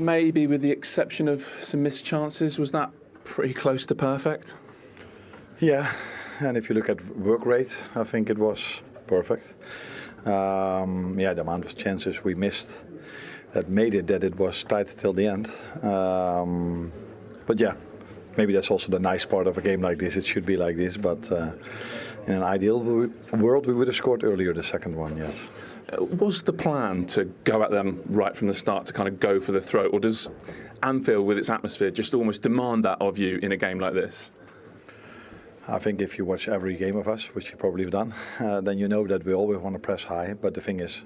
maybe with the exception of some missed chances, was that pretty close to perfect? Yeah, and if you look at work rate, I think it was perfect. The amount of chances we missed that made it that it was tight till the end. But yeah, maybe that's also the nice part of a game like this. It should be like this, but in an ideal world, we would have scored earlier the second one, yes. Was the plan to go at them right from the start, to kind of go for the throat, or does Anfield, with its atmosphere, just almost demand that of you in a game like this? I think if you watch every game of us, which you probably have done, then you know that we always want to press high. But the thing is,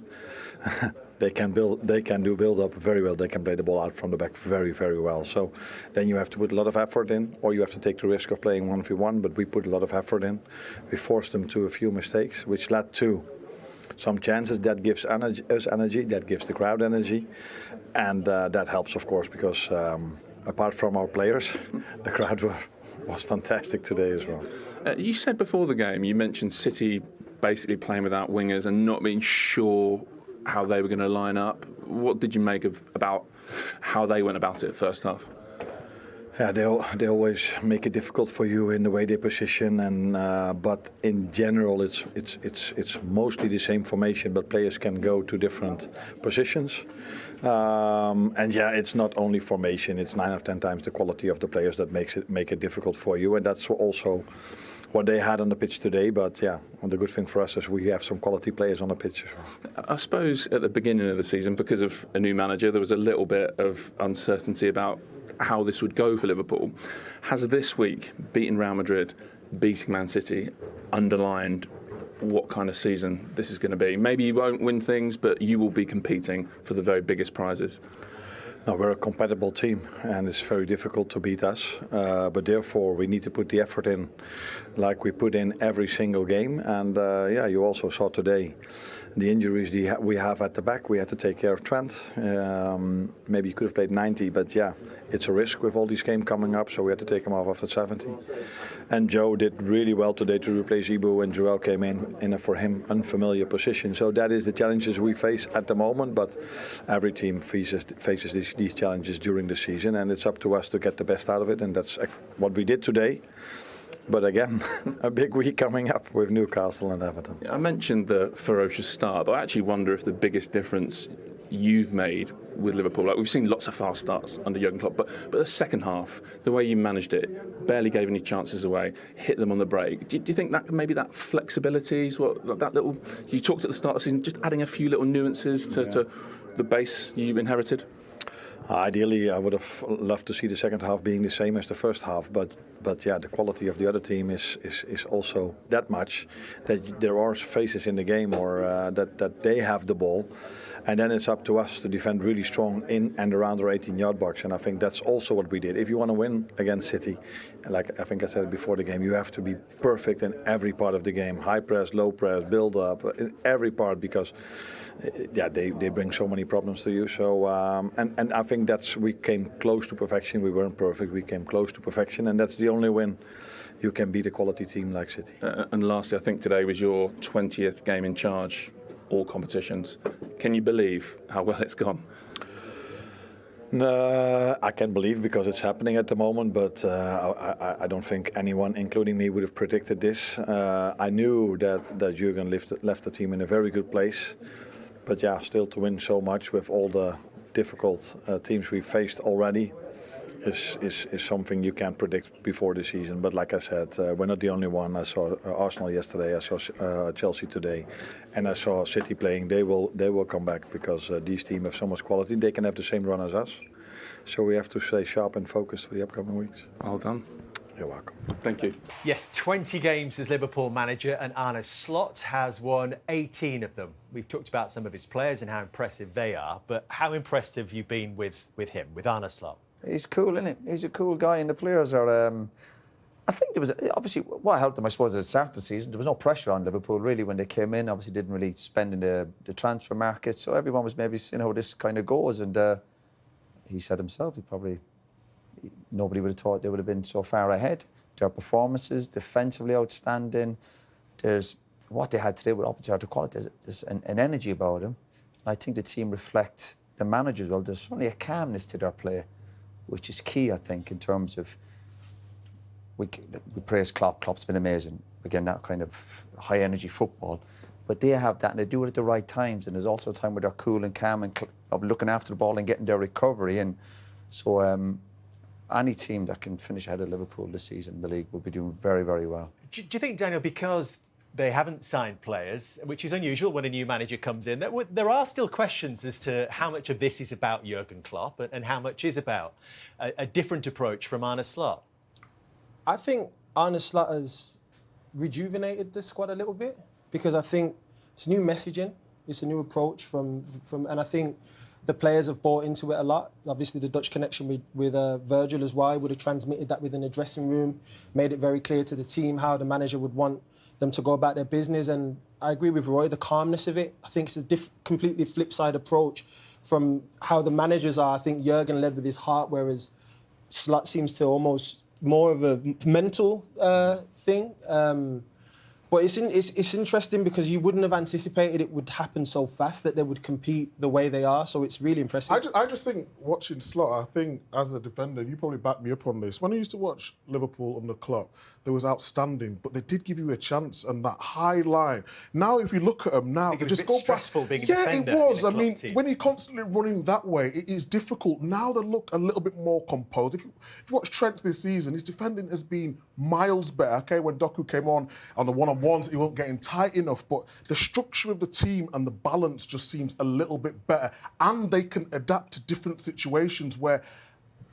they can do build up very well. They can play the ball out from the back very, very well. So then you have to put a lot of effort in, or you have to take the risk of playing 1v1. But we put a lot of effort in. We forced them to a few mistakes, which led to some chances. That gives us energy, that gives the crowd energy, and that helps, of course, because apart from our players, the crowd was fantastic today as well. You said before the game, you mentioned City basically playing without wingers and not being sure how they were going to line up. What did you make about how they went about it first half? Yeah, they always make it difficult for you in the way they position, and but in general it's mostly the same formation, but players can go to different positions. And yeah, it's not only formation; it's 9 of 10 times the quality of the players that make it difficult for you, and that's also what they had on the pitch today. But yeah, the good thing for us is we have some quality players on the pitch as well. I suppose at the beginning of the season, because of a new manager, there was a little bit of uncertainty about how this would go for Liverpool. Has this week, beating Real Madrid, beating Man City, underlined what kind of season this is going to be? Maybe you won't win things, but you will be competing for the very biggest prizes. No, we're a compatible team, and it's very difficult to beat us. But therefore, we need to put the effort in, like we put in every single game. And you also saw today the injuries we have at the back. We had to take care of Trent. Maybe he could have played 90, but yeah, it's a risk with all these games coming up, so we had to take him off after 70. And Joe did really well today to replace Ibu, and Joel came in a, for him, unfamiliar position. So that is the challenges we face at the moment, but every team faces these challenges during the season, and it's up to us to get the best out of it, and that's what we did today. But again, a big week coming up with Newcastle and Everton. I mentioned the ferocious start, but I actually wonder if the biggest difference you've made with Liverpool, like we've seen lots of fast starts under Jurgen Klopp, but the second half, the way you managed it, barely gave any chances away, hit them on the break. Do you think that maybe that flexibility is what that little, you talked at the start of the season, just adding a few little nuances to the base you inherited? Ideally, I would have loved to see the second half being the same as the first half, but yeah, the quality of the other team is also that much that there are phases in the game or that they have the ball, and then it's up to us to defend really strong in and around our 18-yard box, and I think that's also what we did. If you want to win against City, like I think I said before the game, you have to be perfect in every part of the game: high press, low press, build up, in every part, because they bring so many problems to you. So and I think we came close to perfection. We weren't perfect. We came close to perfection, and that's the only win you can beat a quality team like City. And lastly, I think today was your 20th game in charge, all competitions. Can you believe how well it's gone? I can believe because it's happening at the moment, but I don't think anyone, including me, would have predicted this. I knew that Jurgen left the team in a very good place, but yeah, still to win so much with all the difficult teams we faced already is something you can't predict before the season. But like I said, we're not the only one. I saw Arsenal yesterday, I saw Chelsea today, and I saw City playing. They will come back because these teams have so much quality. They can have the same run as us. So we have to stay sharp and focused for the upcoming weeks. Well done. You're welcome. Thank you. Yes, 20 games as Liverpool manager, and Arne Slot has won 18 of them. We've talked about some of his players and how impressive they are, but how impressed have you been with him, with Arne Slot? He's cool, isn't he? He's a cool guy, and the players are... I think there was... Obviously, what helped them, I suppose, at the start of the season, there was no pressure on Liverpool, really, when they came in. Obviously, didn't really spend in the transfer market, so everyone was maybe seeing how this kind of goes, and he said himself, nobody would have thought they would have been so far ahead. Their performances, defensively outstanding. There's what they had today with opportunity quality. There's an energy about them. I think the team reflect the managers, well, there's only a calmness to their play, which is key, I think, in terms of we praise Klopp. Klopp's been amazing. Again, that kind of high energy football, but they have that and they do it at the right times. And there's also a time where they're cool and calm and looking after the ball and getting their recovery. And so any team that can finish ahead of Liverpool this season in the league will be doing very, very well. Do you think, Daniel, because they haven't signed players, which is unusual when a new manager comes in, there are still questions as to how much of this is about Jurgen Klopp and how much is about a different approach from Arne Slot? I think Arne Slot has rejuvenated the squad a little bit because I think it's new messaging, it's a new approach from and I think the players have bought into it a lot. Obviously, the Dutch connection with Virgil as well would have transmitted that within the dressing room, made it very clear to the team how the manager would want them to go about their business. And I agree with Roy, the calmness of it. I think it's a completely flip side approach from how the managers are. I think Jurgen led with his heart, whereas Slot seems to almost more of a mental thing. But it's interesting because you wouldn't have anticipated it would happen so fast, that they would compete the way they are. So it's really impressive. I just think watching Slot, I think as a defender, you probably back me up on this. When I used to watch Liverpool under Klopp, they was outstanding, but they did give you a chance and that high line. Now, if you look at them now, it they was just a bit go stressful back. being a Yeah, defender. it was. In a I Klopp mean, team. when you're constantly running that way, it is difficult. Now they look a little bit more composed. If you watch Trent this season, his defending has been miles better. Okay, when Doku came on the one-on-ones, he wasn't getting tight enough, but the structure of the team and the balance just seems a little bit better, and they can adapt to different situations where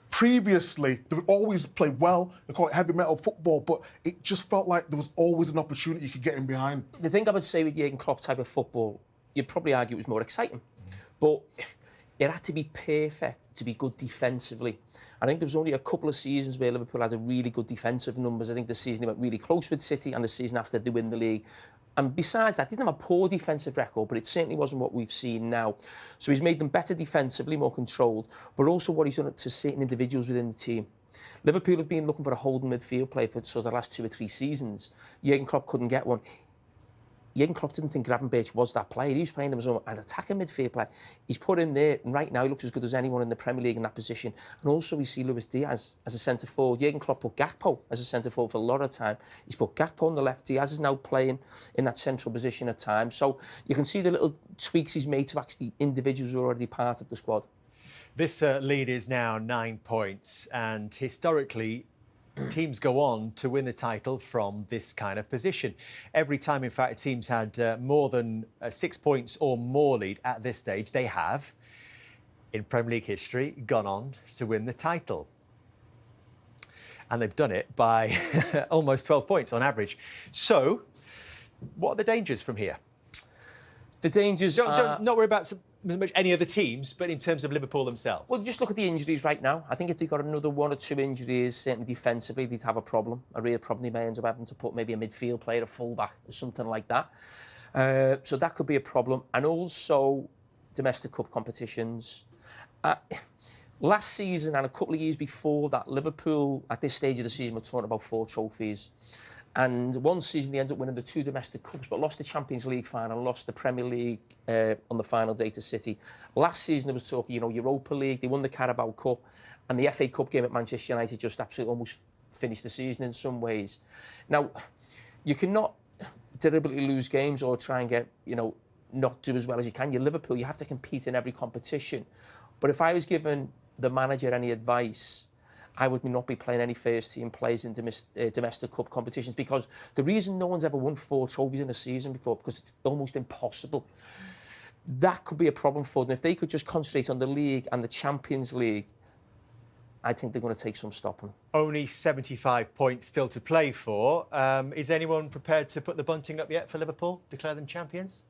previously they would always play well. They call it heavy metal football, but it just felt like there was always an opportunity you could get in behind. The thing I would say with Jurgen Klopp type of football, you'd probably argue it was more exciting, but it had to be perfect to be good defensively. I think there was only a couple of seasons where Liverpool had a really good defensive numbers. I think the season they went really close with City, and the season after they win the league. And besides that, didn't have a poor defensive record, but it certainly wasn't what we've seen now. So he's made them better defensively, more controlled, but also what he's done to certain individuals within the team. Liverpool have been looking for a holding midfield player for the last 2 or 3 seasons. Jurgen Klopp couldn't get one. Jurgen Klopp didn't think Gravenberch was that player. He was playing him as an attacking midfield player. He's put him there, and right now he looks as good as anyone in the Premier League in that position. And also we see Luis Diaz as a centre forward. Jurgen Klopp put Gakpo as a centre forward for a lot of time. He's put Gakpo on the left. Diaz is now playing in that central position at times. So you can see the little tweaks he's made to actually individuals who are already part of the squad. This lead is now 9 points, and historically, teams go on to win the title from this kind of position. Every time, in fact, teams had more than 6 points or more lead at this stage, they have, in Premier League history, gone on to win the title. And they've done it by almost 12 points on average. So, what are the dangers from here? The dangers Don't not worry about so much any other teams, but in terms of Liverpool themselves. Well, just look at the injuries right now. I think if they got another 1 or 2 injuries, certainly defensively, they'd have a problem. A real problem. They may end up having to put maybe a midfield player, a full-back, or something like that. So that could be a problem. And also domestic cup competitions. Last season and a couple of years before that, Liverpool, at this stage of the season, were talking about 4 trophies. And one season they ended up winning the 2 domestic cups, but lost the Champions League final, lost the Premier League on the final day to City. Last season there was talk, Europa League, they won the Carabao Cup, and the FA Cup game at Manchester United just absolutely almost finished the season in some ways. Now, you cannot deliberately lose games or try and get, not do as well as you can. You're Liverpool, you have to compete in every competition. But if I was given the manager any advice, I would not be playing any first-team players in domestic cup competitions, because the reason no one's ever won 4 trophies in a season before, because it's almost impossible. That could be a problem for them. If they could just concentrate on the league and the Champions League, I think they're going to take some stopping. Only 75 points still to play for. Is anyone prepared to put the bunting up yet for Liverpool? Declare them champions?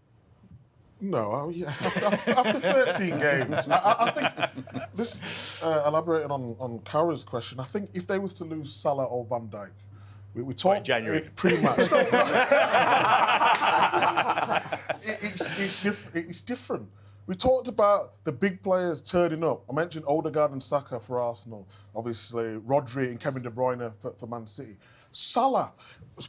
No, after 13 games, I think this, elaborating on Carragher's question, I think if they was to lose Salah or Van Dijk, we talked in January. Pre-match. It's different. We talked about the big players turning up. I mentioned Odegaard and Saka for Arsenal, obviously Rodri and Kevin De Bruyne for Man City. Salah,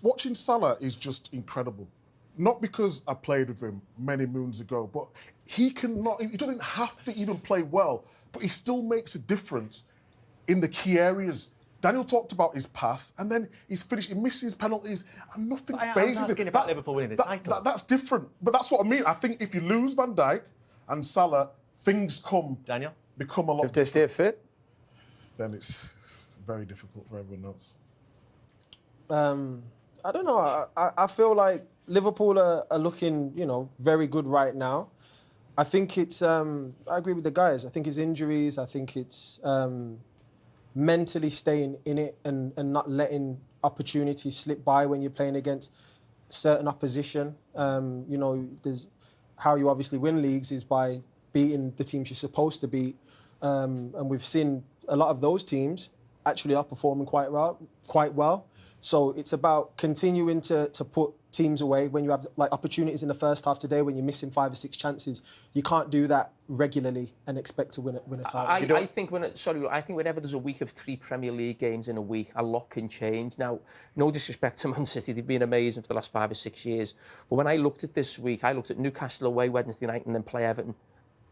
watching Salah is just incredible. not because I played with him many moons ago, but he doesn't have to even play well, but he still makes a difference in the key areas. Daniel talked about his pass, and then he's finished. He misses penalties, and nothing phases him. I was asking about Liverpool winning the title. That's different, but that's what I mean. I think if you lose Van Dijk and Salah, things become a lot. If they stay fit, then it's very difficult for everyone else. I don't know. I feel like Liverpool are looking, very good right now. I think it's. I agree with the guys. I think it's injuries. I think it's. Mentally staying in it and not letting opportunities slip by when you're playing against certain opposition. There's how you obviously win leagues is by beating the teams you're supposed to beat. And we've seen a lot of those teams actually are performing quite well. So it's about continuing to put teams away when you have opportunities in the first half today when you're missing 5 or 6 chances. You can't do that regularly and expect to win a title. I think whenever there's a week of 3 Premier League games in a week, a lot can change. Now, no disrespect to Man City, they've been amazing for the last 5 or 6 years. But when I looked at this week, I looked at Newcastle away Wednesday night and then play Everton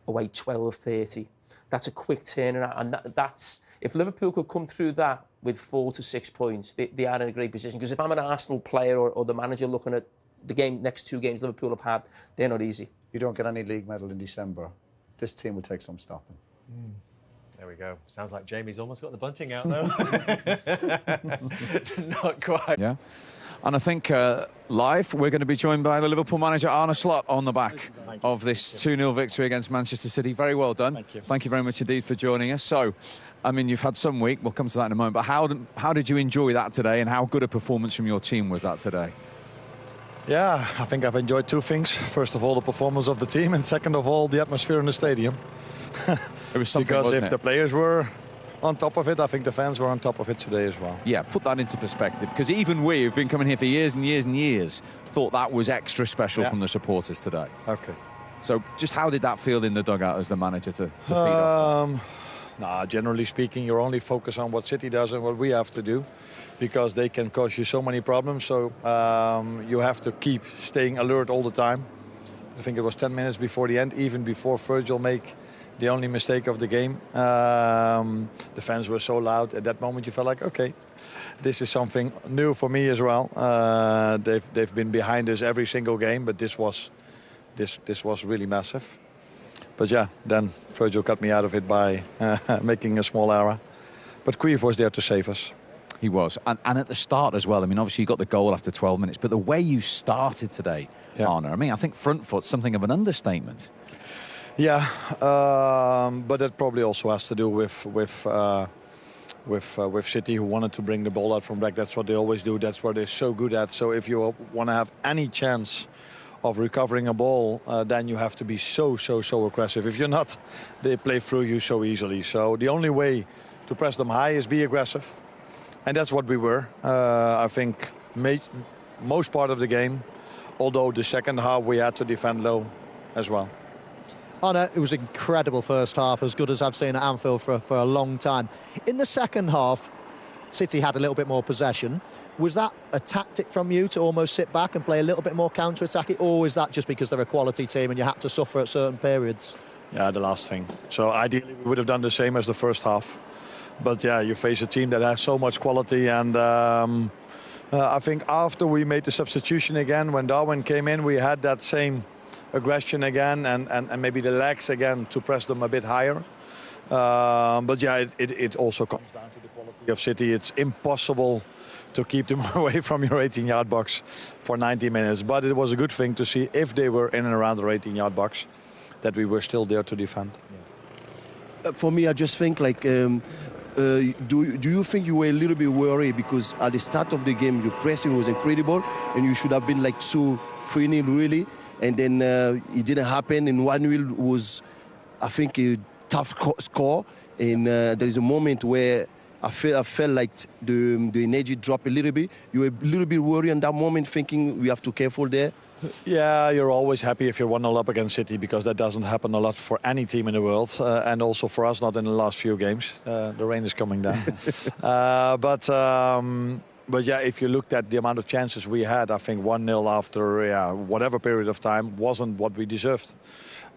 away 12:30. That's a quick turnaround, and that's if Liverpool could come through that with 4 to 6 points, they are in a great position. Because if I'm an Arsenal player or the manager looking at the next 2 games Liverpool have had, they're not easy. you don't get any league medal in December. This team will take some stopping. There we go. Sounds like Jamie's almost got the bunting out, though. Not quite. Yeah. And I think live, we're going to be joined by the Liverpool manager, Arne on the back of this 2-0 victory against Manchester City. Very well done. Thank you. Thank you very much indeed for joining us. So, I mean, you've had some week. We'll come to that in a moment. But how did you enjoy that today, and how good a performance from your team was that today? Yeah, I think I've enjoyed 2 things. First of all, the performance of the team, and second of all, the atmosphere in the stadium. It was something, because wasn't if it? the players were on top of it, I think the fans were on top of it today as well. Yeah, put that into perspective, because even we, who've been coming here for years and years and years, thought that was extra special from the supporters today. Okay. So just how did that feel in the dugout as the manager to feed off that? Generally speaking, you're only focused on what City does and what we have to do, because they can cause you so many problems. So you have to keep staying alert all the time. I think it was 10 minutes before the end, even before Virgil make the only mistake of the game. The fans were so loud. At that moment, you felt like, okay, this is something new for me as well. They've been behind us every single game, but this was really massive. But yeah, then Virgil cut me out of it by making a small error. But Cruyff was there to save us. He was. And at the start as well. I mean, obviously you got the goal after 12 minutes, but the way you started today, Arne, I mean, I think front foot's something of an understatement. Yeah, but that probably also has to do with City, who wanted to bring the ball out from back. That's what they always do. That's what they're so good at. So if you want to have any chance of recovering a ball, then you have to be so aggressive. If you're not, they play through you so easily. So the only way to press them high is be aggressive. And that's what we were. I think most part of the game, although the second half we had to defend low as well. Arne, it was an incredible first half, as good as I've seen at Anfield for a long time. In the second half, City had a little bit more possession. Was that a tactic from you to almost sit back and play a little bit more counter-attacking, or is that just because they're a quality team and you had to suffer at certain periods? Yeah, the last thing. So ideally we would have done the same as the first half. But yeah, you face a team that has so much quality, and I think after we made the substitution again, when Darwin came in, we had that same aggression again and maybe the legs again to press them a bit higher. But yeah, it also comes down to the quality of City. It's impossible to keep them away from your 18-yard box for 90 minutes. But it was a good thing to see, if they were in and around the 18-yard box, that we were still there to defend. For me, I just think like, do you think you were a little bit worried because at the start of the game your pressing was incredible and you should have been like so 3-0 really, and then it didn't happen, and 1-0 was, I think, a tough score, and there is a moment where I felt like the energy dropped a little bit. You were a little bit worried in that moment, thinking we have to be careful there. Yeah, you're always happy if you're 1-0 up against City, because that doesn't happen a lot for any team in the world, and also for us not in the last few games. The rain is coming down. But yeah, if you looked at the amount of chances we had, I think 1-0 after whatever period of time wasn't what we deserved.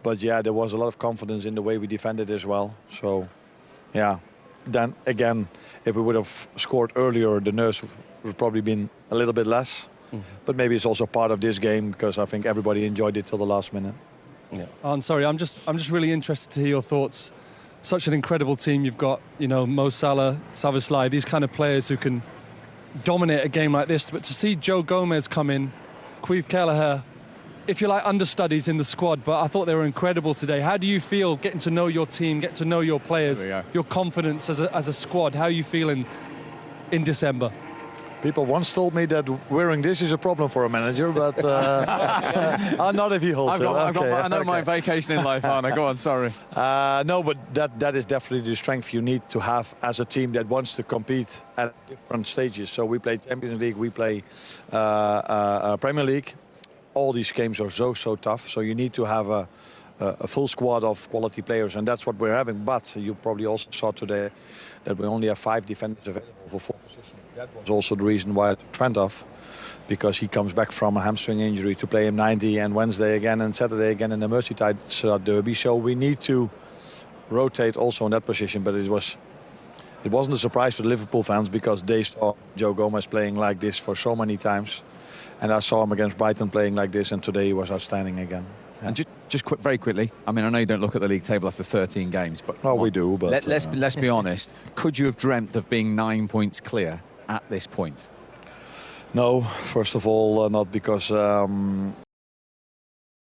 But yeah, there was a lot of confidence in the way we defended as well. So, yeah. Then again, if we would have scored earlier, the nerves would have probably been a little bit less. But maybe it's also part of this game because I think everybody enjoyed it till the last minute. Yeah. I'm sorry, I'm just really interested to hear your thoughts. Such an incredible team you've got, you know, Mo Salah, Szoboszlai, these kind of players who can dominate a game like this. But to see Joe Gomez come in, Queeve Carragher, if you like, understudies in the squad, but I thought they were incredible today. How do you feel getting to know your team, get to know your players, your confidence as a squad? How are you feeling in December? People once told me that wearing this is a problem for a manager, but not if you hold it. I know my vacation in life, Arne. Go on, sorry. No, but that is definitely the strength you need to have as a team that wants to compete at different stages. So we play Champions League, we play Premier League. All these games are so tough. So you need to have a full squad of quality players, and that's what we're having. But you probably also saw today that we only have 5 defenders available for 4 positions. That was also the reason why I took Trent off, because he comes back from a hamstring injury to play him 90 and Wednesday again and Saturday again in the Merseyside derby. So we need to rotate also in that position. But it wasn't a surprise for the Liverpool fans because they saw Joe Gomez playing like this for so many times. And I saw him against Brighton playing like this, and today he was outstanding again. Yeah. And just very quickly, I mean, I know you don't look at the league table after 13 games, but we do. But let's be honest. Could you have dreamt of being 9 points clear at this point? No, first of all, not because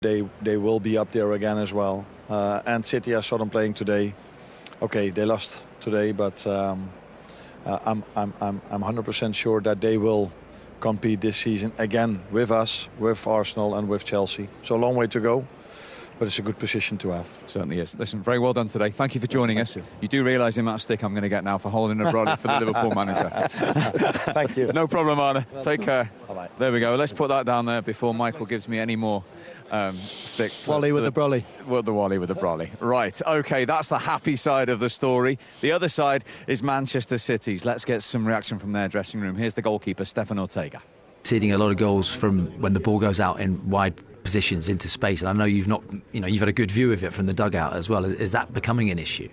they will be up there again as well. And City, I saw them playing today. Okay, they lost today, but I'm 100% sure that they will compete this season again with us, with Arsenal and with Chelsea. So a long way to go, but it's a good position to have. Certainly is. Listen, very well done today. Thank you for joining us. You do realise the amount of stick I'm going to get now for holding a brolly for the Liverpool manager. Thank you. No problem, Arne. Take care. Bye-bye. There we go. Let's put that down there before Michael gives me any more stick. Wally with the brolly. Well, the Wally with the brolly. Right, OK, that's the happy side of the story. The other side is Manchester City's. Let's get some reaction from their dressing room. Here's the goalkeeper, Stefan Ortega. Conceding a lot of goals from when the ball goes out in wide positions into space, and I know you've had a good view of it from the dugout as well. Is that becoming an issue?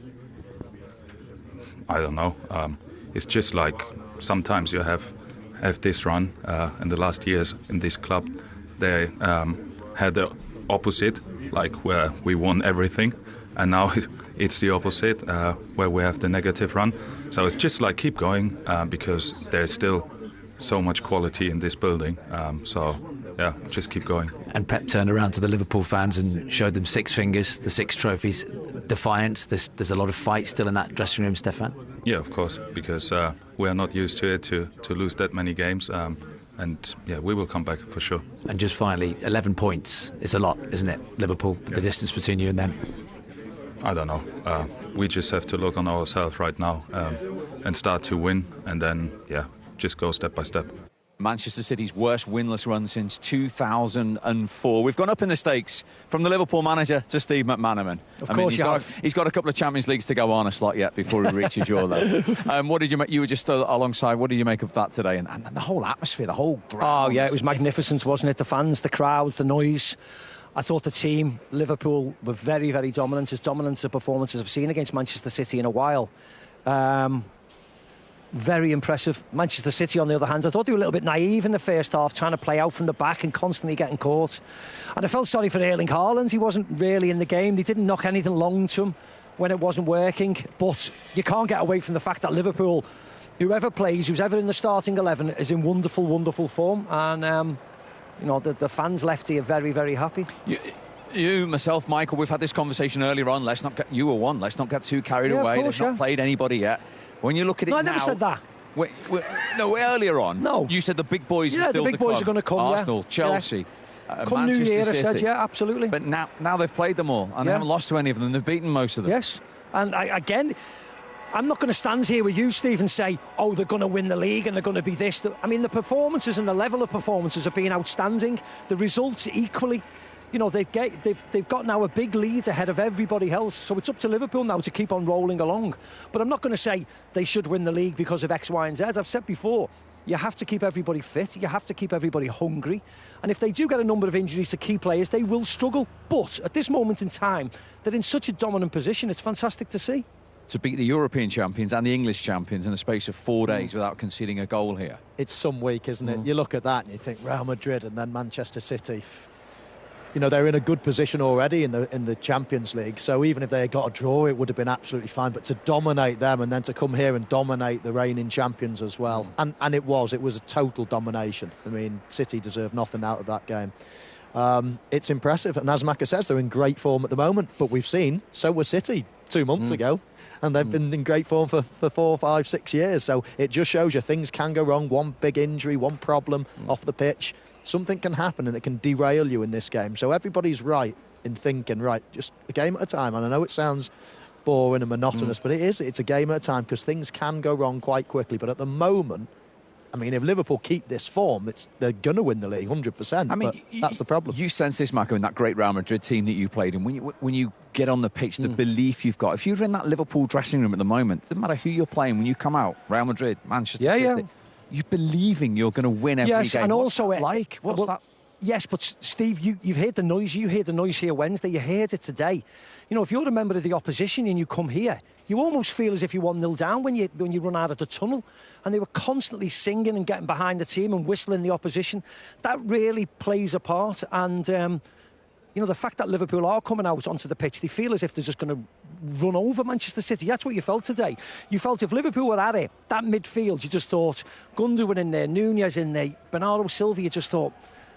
I don't know. It's just like sometimes you have this run in the last years in this club. They had the opposite, like where we won everything, and now it's the opposite, where we have the negative run. So it's just like keep going because there's still so much quality in this building. So yeah, just keep going. And Pep turned around to the Liverpool fans and showed them 6 fingers, the 6 trophies, defiance. There's a lot of fight still in that dressing room, Stefan. Yeah, of course, because we are not used to it to lose that many games. And yeah, we will come back for sure. And just finally, 11 points is a lot, isn't it, Liverpool? Yeah. The distance between you and them. I don't know. We just have to look on ourselves right now and start to win, and then just go step by step. Manchester City's worst winless run since 2004. We've gone up in the stakes from the Liverpool manager to Steve McManaman. Of course he's got a couple of Champions Leagues to go on a slot yet before he reaches your level. What did you make? You were just alongside. What did you make of that today? And the whole atmosphere, the whole ground. Oh, yeah, it was magnificent, wasn't it? The fans, the crowd, the noise. I thought the team, Liverpool, were very, very dominant. As dominant a performances I've seen against Manchester City in a while. Very impressive. Manchester City, on the other hand, I thought they were a little bit naive in the first half, trying to play out from the back and constantly getting caught. And I felt sorry for Erling Haaland. He wasn't really in the game. They didn't knock anything long to him when it wasn't working. But you can't get away from the fact that Liverpool, whoever plays, who's ever in the starting 11, is in wonderful, wonderful form. And, the fans left here very, very happy. You, myself, Michael, we've had this conversation earlier on. You were one. Let's not get too carried away. They've not played anybody yet. When you look at it now... I never said that. Earlier on. No. You said the big boys are still the big boys are going to come, Arsenal, Chelsea, come Manchester New Year, City. I said, absolutely. But now they've played them all, and they haven't lost to any of them. They've beaten most of them. Yes. And again, I'm not going to stand here with you, Steve, and say, they're going to win the league and they're going to be this. I mean, the performances and the level of performances have been outstanding. The results equally. You know, they've got now a big lead ahead of everybody else, so it's up to Liverpool now to keep on rolling along. But I'm not going to say they should win the league because of X, Y and Z. I've said before, you have to keep everybody fit, you have to keep everybody hungry, and if they do get a number of injuries to key players, they will struggle. But at this moment in time, they're in such a dominant position, it's fantastic to see. To beat the European champions and the English champions in a space of 4 days without conceding a goal here. It's some week, isn't it? You look at that and you think Real Madrid and then Manchester City. You know, they're in a good position already in the Champions League, so even if they had got a draw, it would have been absolutely fine. But to dominate them and then to come here and dominate the reigning champions as well, and it was a total domination. I mean, City deserved nothing out of that game. It's impressive, and as Maka says, they're in great form at the moment. But we've seen, so was City 2 months ago, and they've been in great form for 4, 5, 6 years. So it just shows you things can go wrong. One big injury, one problem off the pitch, something can happen and it can derail you in this game. So everybody's right in thinking, right, just a game at a time. And I know it sounds boring and monotonous, but it's a game at a time, because things can go wrong quite quickly. But at the moment, I mean, if Liverpool keep this form, they're going to win the league 100%. I mean, that's the problem. You sense this, Marco, in that great Real Madrid team that you played in. When you get on the pitch, the belief you've got. If you're in that Liverpool dressing room at the moment, it doesn't matter who you're playing. When you come out, Real Madrid, Manchester City, you're believing you're going to win every game. Yes, and what's also that like? What's that? Yes, but Steve, you've heard the noise. You heard the noise here Wednesday. You heard it today. You know, if you're a member of the opposition and you come here, you almost feel as if you're 1-0 down when you run out of the tunnel. And they were constantly singing and getting behind the team and whistling the opposition. That really plays a part. And you know, the fact that Liverpool are coming out onto the pitch, they feel as if they're just going to run over Manchester City. That's what you felt today. You felt if Liverpool were at it, that midfield, you just thought Gundogan in there, Nunez in there, Bernardo Silva, you just thought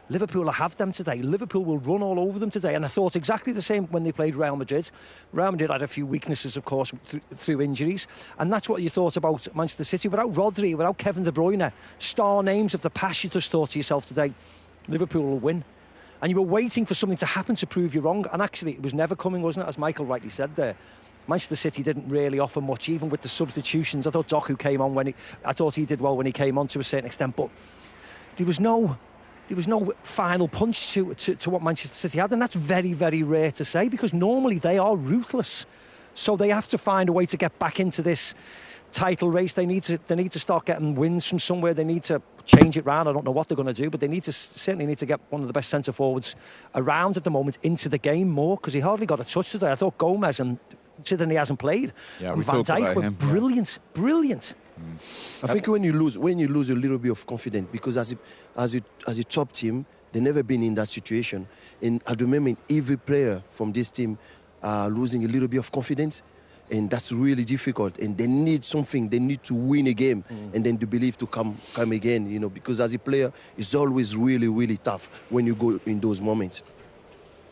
Liverpool will have them today. Liverpool will run all over them today. And I thought exactly the same when they played Real Madrid. Real Madrid had a few weaknesses, of course, through injuries. And that's what you thought about Manchester City. Without Rodri, without Kevin De Bruyne, star names of the past, you just thought to yourself today, Liverpool will win. And you were waiting for something to happen to prove you wrong. And actually, it was never coming, wasn't it? As Michael rightly said there. Manchester City didn't really offer much, even with the substitutions. I thought Doku came on I thought he did well when he came on to a certain extent. But there was no final punch to what Manchester City had, and that's very, very rare to say, because normally they are ruthless. So they have to find a way to get back into this title race. They need to start getting wins from somewhere. They need to change it round. I don't know what they're going to do, but they certainly need to get one of the best centre forwards around at the moment into the game more, because he hardly got a touch today. I thought Gomez, and considering he hasn't played, and Van Dijk were brilliant. I think when you lose a little bit of confidence, because as a top team, they've never been in that situation. And at the moment, every player from this team are losing a little bit of confidence, and that's really difficult. And they need something. They need to win a game, and then the belief to come again. You know, because as a player, it's always really, really tough when you go in those moments.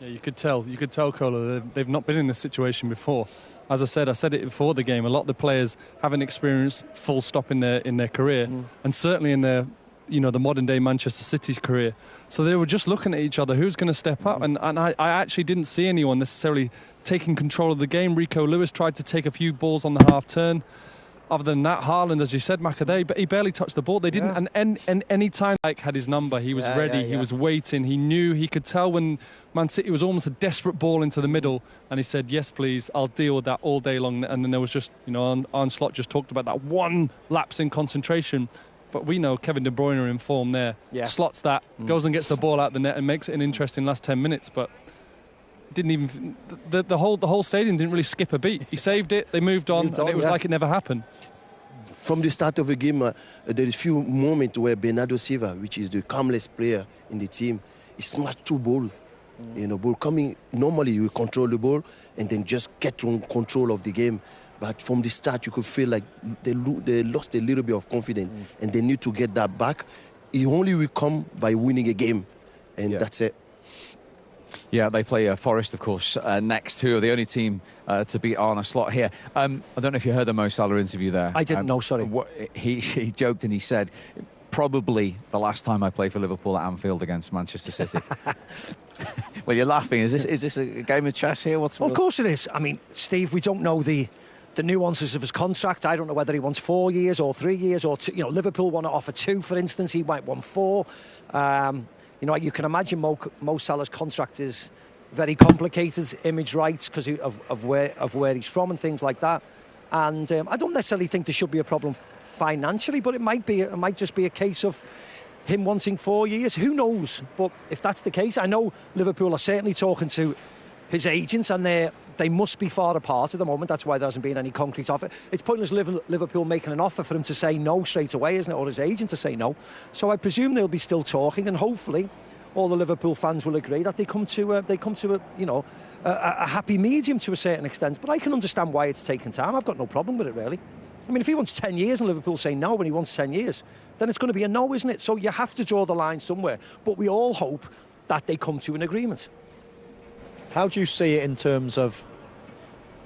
Yeah, you could tell, Colo, they've not been in this situation before. As I said it before the game, a lot of the players haven't experienced full stop in their career, and certainly in their, the modern day Manchester City's career. So they were just looking at each other, who's going to step up? And I actually didn't see anyone necessarily taking control of the game. Rico Lewis tried to take a few balls on the half turn. Other than that, Haaland, as you said, but he barely touched the ball. They didn't, and any time Mike had his number, he was ready. He was waiting. He knew. He could tell when Man City was almost a desperate ball into the middle, and he said, "Yes, please, I'll deal with that all day long." And then there was just, Arne Slot just talked about that one lapse in concentration. But we know Kevin De Bruyne in form there. Yeah. Slots that, goes and gets the ball out the net and makes it an interesting last 10 minutes. But didn't even the whole stadium didn't really skip a beat. He saved it. They moved on, and it was like it never happened. From the start of the game, there is few moments where Bernardo Silva, which is the calmest player in the team, he smashed 2 balls. Ball coming, normally you control the ball and then just get control of the game. But from the start, you could feel like they lost a little bit of confidence, and they need to get that back. It only will come by winning a game, and that's it. Yeah, they play Forest, of course, next, who are the only team to beat Arne Slot here. I don't know if you heard the Mo Salah interview there. I didn't know, sorry. He joked and he said, probably the last time I play for Liverpool at Anfield against Manchester City. Well, you're laughing. Is this a game of chess here? Of course it is. I mean, Steve, we don't know the nuances of his contract. I don't know whether he wants 4 years or 3 years or 2. Liverpool want to offer 2, for instance. He might want 4. You know, you can imagine Mo Salah's contract is very complicated, image rights, because of where he's from and things like that. And I don't necessarily think there should be a problem financially, but it might just be a case of him wanting 4 years. Who knows? But if that's the case, I know Liverpool are certainly talking to his agents, and they must be far apart at the moment. That's why there hasn't been any concrete offer. It's pointless Liverpool making an offer for him to say no straight away, isn't it? Or his agent to say no. So I presume they'll be still talking, and hopefully all the Liverpool fans will agree that they come to a happy medium to a certain extent. But I can understand why it's taken time. I've got no problem with it, really. I mean, if he wants 10 years and Liverpool say no when he wants 10 years, then it's going to be a no, isn't it? So you have to draw the line somewhere. But we all hope that they come to an agreement. How do you see it in terms of,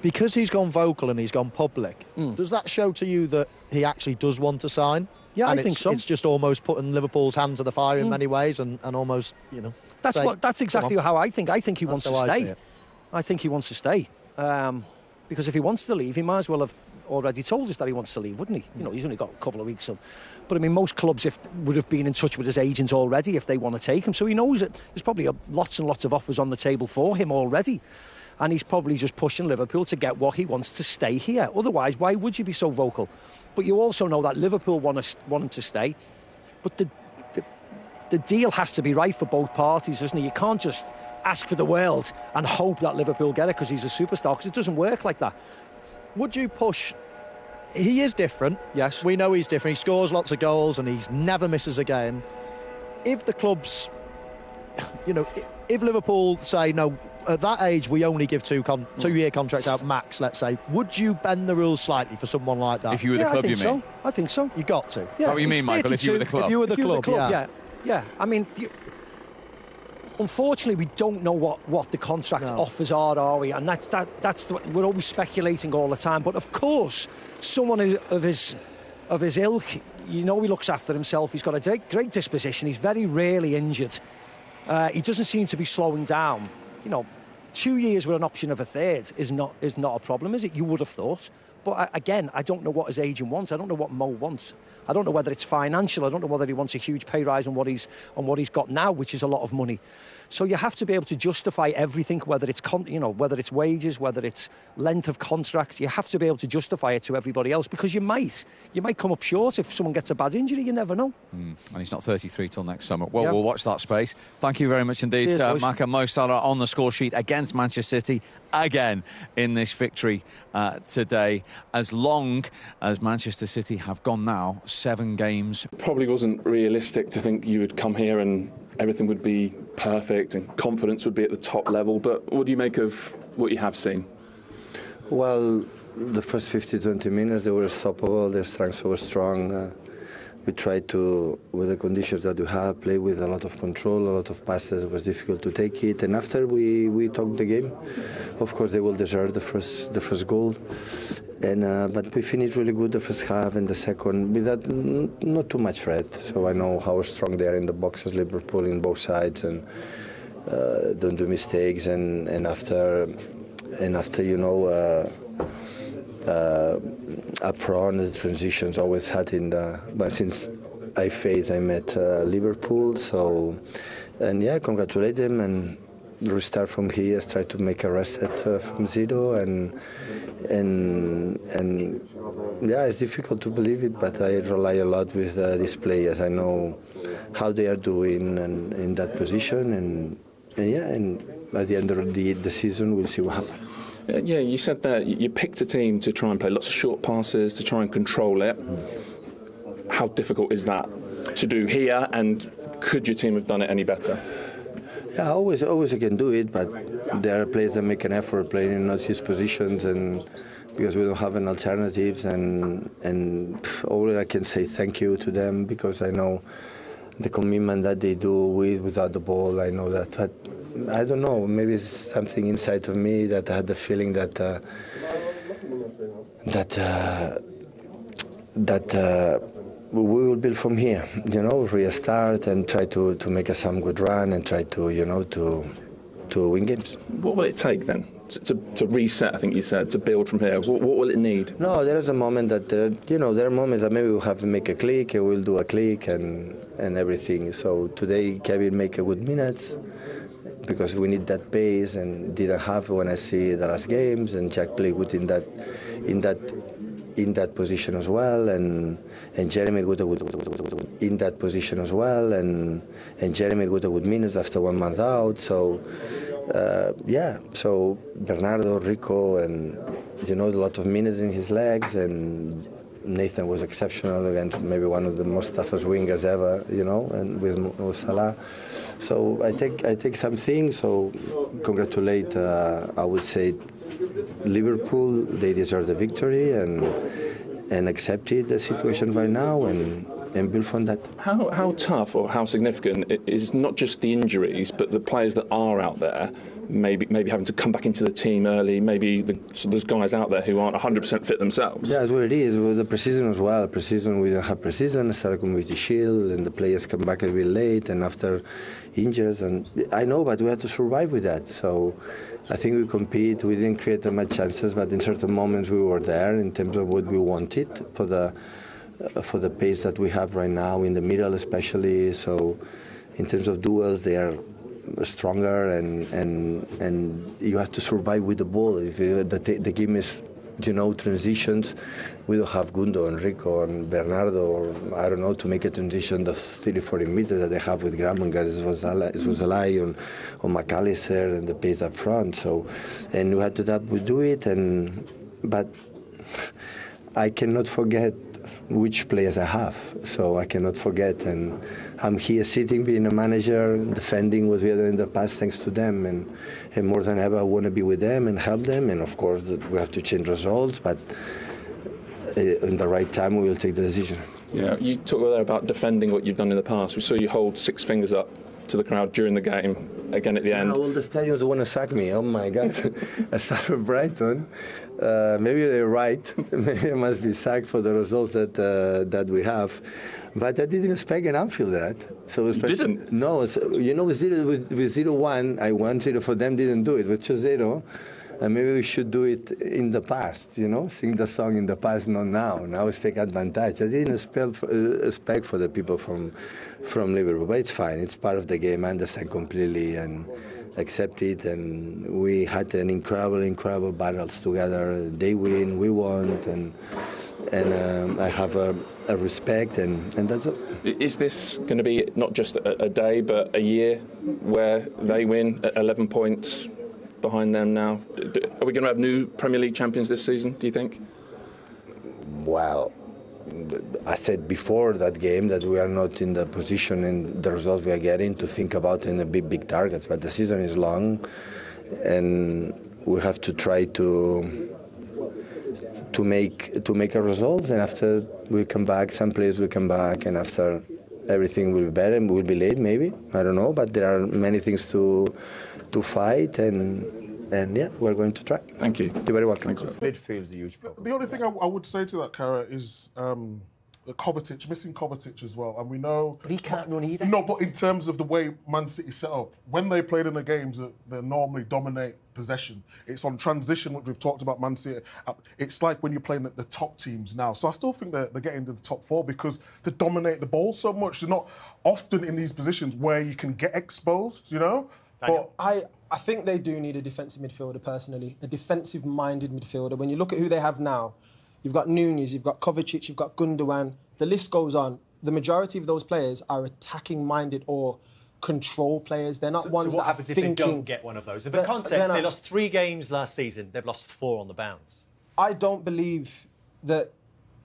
because he's gone vocal and he's gone public, does that show to you that he actually does want to sign? Yeah, and I think so. It's just almost putting Liverpool's hand to the fire in many ways, and almost, you know. That's exactly how I think. I think he wants to stay. I think he wants to stay. Because if he wants to leave, he might as well have already told us that he wants to leave, wouldn't he? You know, he's only got a couple of weeks on. But I mean, most clubs would have been in touch with his agent already if they want to take him. So he knows that there's probably lots and lots of offers on the table for him already. And he's probably just pushing Liverpool to get what he wants to stay here. Otherwise, why would you be so vocal? But you also know that Liverpool want him to stay. But the deal has to be right for both parties, doesn't it? You can't just ask for the world and hope that Liverpool get it because he's a superstar, because it doesn't work like that. Would you push? He is different. Yes. We know he's different. He scores lots of goals and he's never misses a game. If the clubs, you know, if Liverpool say, no, at that age we only give two-year contracts out max, let's say, would you bend the rules slightly for someone like that? If you were the club, you mean? I think so. You got to. Yeah, what do you mean, Michael? If you were the club? If you were the club, yeah. I mean, unfortunately, we don't know what the contract offers are we? And we're always speculating all the time. But of course, someone of his ilk, you know, he looks after himself. He's got a great disposition. He's very rarely injured. He doesn't seem to be slowing down. You know, 2 years with an option of a third is not a problem, is it? You would have thought. But again, I don't know what his agent wants. I don't know what Mo wants. I don't know whether it's financial. I don't know whether he wants a huge pay rise on what he's got now, which is a lot of money. So you have to be able to justify everything, whether it's whether it's wages, whether it's length of contracts. You have to be able to justify it to everybody else, because you might come up short if someone gets a bad injury. You never know. And he's not 33 till next summer. Well, we'll watch that space. Thank you very much indeed, Mark and Mo Salah on the score sheet against Manchester City again in this victory today. As long as Manchester City have gone now 7 games. Probably wasn't realistic to think you would come here and everything would be perfect and confidence would be at the top level. But what do you make of what you have seen? Well, the first 50-20 minutes, they were unstoppable. Their strengths were strong. We tried to, with the conditions that we have, play with a lot of control, a lot of passes. It was difficult to take it. And after we took the game, of course, they will deserve the first goal. And but we finished really good the first half and the second without not too much threat. So I know how strong they are in the boxes, Liverpool in both sides, and don't do mistakes. And after you know. Up front, the transitions always had but since I met Liverpool, so, and yeah, congratulate them and restart from here, try to make a reset from zero, and yeah, it's difficult to believe it, but I rely a lot with these players. I know how they are doing and in that position, and yeah, and at the end of the season, we'll see what happens. Yeah, you said that you picked a team to try and play lots of short passes, to try and control it. How difficult is that to do here, and could your team have done it any better? Yeah, always you can do it, but there are players that make an effort playing in not his positions, and because we don't have an alternatives, and all I can say thank you to them, because I know the commitment that they do without the ball. I know that, but I don't know, maybe it's something inside of me that I had the feeling that we will build from here, you know, restart and try to make some good run and try to, you know, to win games. What will it take then to reset, I think you said, to build from here? What will it need? No, there is a moment that, there are moments that maybe we'll have to make a click, and we'll do a click and everything. So today, Kevin make a good minutes because we need that pace and didn't have when I see the last games, and Jack played good in that position as well, and Jeremy got a good in that position as well, and Jeremy got a good minutes after 1 month out. So so Bernardo, Rico, and a lot of minutes in his legs, and Nathan was exceptional against maybe one of the most toughest wingers ever, and with Mo Salah. So I take something. So congratulate, I would say, Liverpool. They deserve the victory and accepted the situation right now and build from that. How tough or how significant is not just the injuries, but the players that are out there, maybe having to come back into the team early, so there's guys out there who aren't 100% fit themselves? Yeah, that's what it is. With the pre-season as well. Pre-season, we didn't have pre-season, started Community Shield, and the players come back a bit late, and after injuries, and I know, but we had to survive with that. So I think we compete. We didn't create that much chances, but in certain moments we were there in terms of what we wanted for the pace that we have right now in the middle, especially. So in terms of duels, they are stronger, and you have to survive with the ball. If the game is, transitions, we don't have Gundo and Rico and Bernardo, or I don't know, to make a transition the 30-40 meters that they have with Gravenberg, it was Alai on McAllister and the pace up front. So, and we had to do it, but I cannot forget which players I have. So I cannot forget, and I'm here sitting, being a manager, defending what we had in the past thanks to them, and more than ever I want to be with them and help them, and of course we have to change results, but in the right time we will take the decision. Yeah, you talked there about defending what you've done in the past. We saw you hold 6 fingers up to the crowd during the game, again at the end. All the stadiums want to sack me. Oh my God. I started with Brighton. Maybe they're right. Maybe I must be sacked for the results that we have. But I didn't expect an Anfield that. So you didn't? No. With 0-1, I 1-0 for them, didn't do it. With 2-0, and maybe we should do it in the past, sing the song in the past, not now. Now let's take advantage. I didn't expect for the people from Liverpool, but it's fine. It's part of the game. I understand completely and accept it. And we had an incredible battles together. They win, we won, and I have a respect, and that's it. Is this going to be not just a day, but a year where they win at 11 points behind them now? Are we going to have new Premier League champions this season, do you think? Well, I said before that game that we are not in the position in the results we are getting to think about in the big targets, but the season is long, and we have to try to make a result, and after we come back, some players will come back, and after everything will be better, and we'll be late maybe, I don't know, but there are many things to fight, and yeah, we're going to try. Thank you. You're very welcome. Midfield's a huge problem. The only thing I would say to that, Cara, is Kovacic, missing Kovacic as well. And we know... But he can't run either. No, but in terms of the way Man City set up, when they played in the games that they normally dominate possession, it's on transition, which we've talked about Man City. It's like when you're playing the top teams now. So I still think they're getting to the top 4 because they dominate the ball so much. They're not often in these positions where you can get exposed, But I think they do need a defensive midfielder, personally, a defensive-minded midfielder. When you look at who they have now, you've got Nunez, you've got Kovacic, you've got Gundogan, the list goes on. The majority of those players are attacking-minded or control players. They're not ones so what that happens are if thinking... they don't get one of those? In the context, they lost 3 games last season. They've lost 4 on the bounce. I don't believe that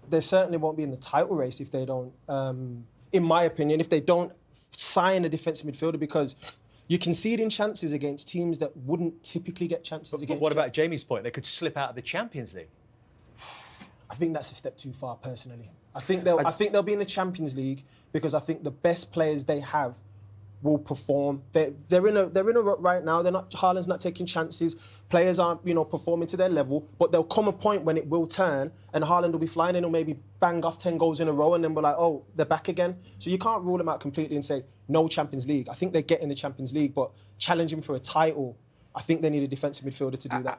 they certainly won't be in the title race if they don't, in my opinion, if they don't sign a defensive midfielder, because... you're conceding chances against teams that wouldn't typically get chances against. But what about Jamie's point? They could slip out of the Champions League. I think that's a step too far, personally. I think they'll be in the Champions League because I think the best players they have will perform. They're in a rut right now. Haaland's not taking chances. Players aren't performing to their level. But there'll come a point when it will turn, and Haaland will be flying in, or maybe bang off 10 goals in a row, and then we're like, oh, they're back again. So you can't rule them out completely and say no Champions League. I think they get in the Champions League, but challenging for a title I think they need a defensive midfielder to do that.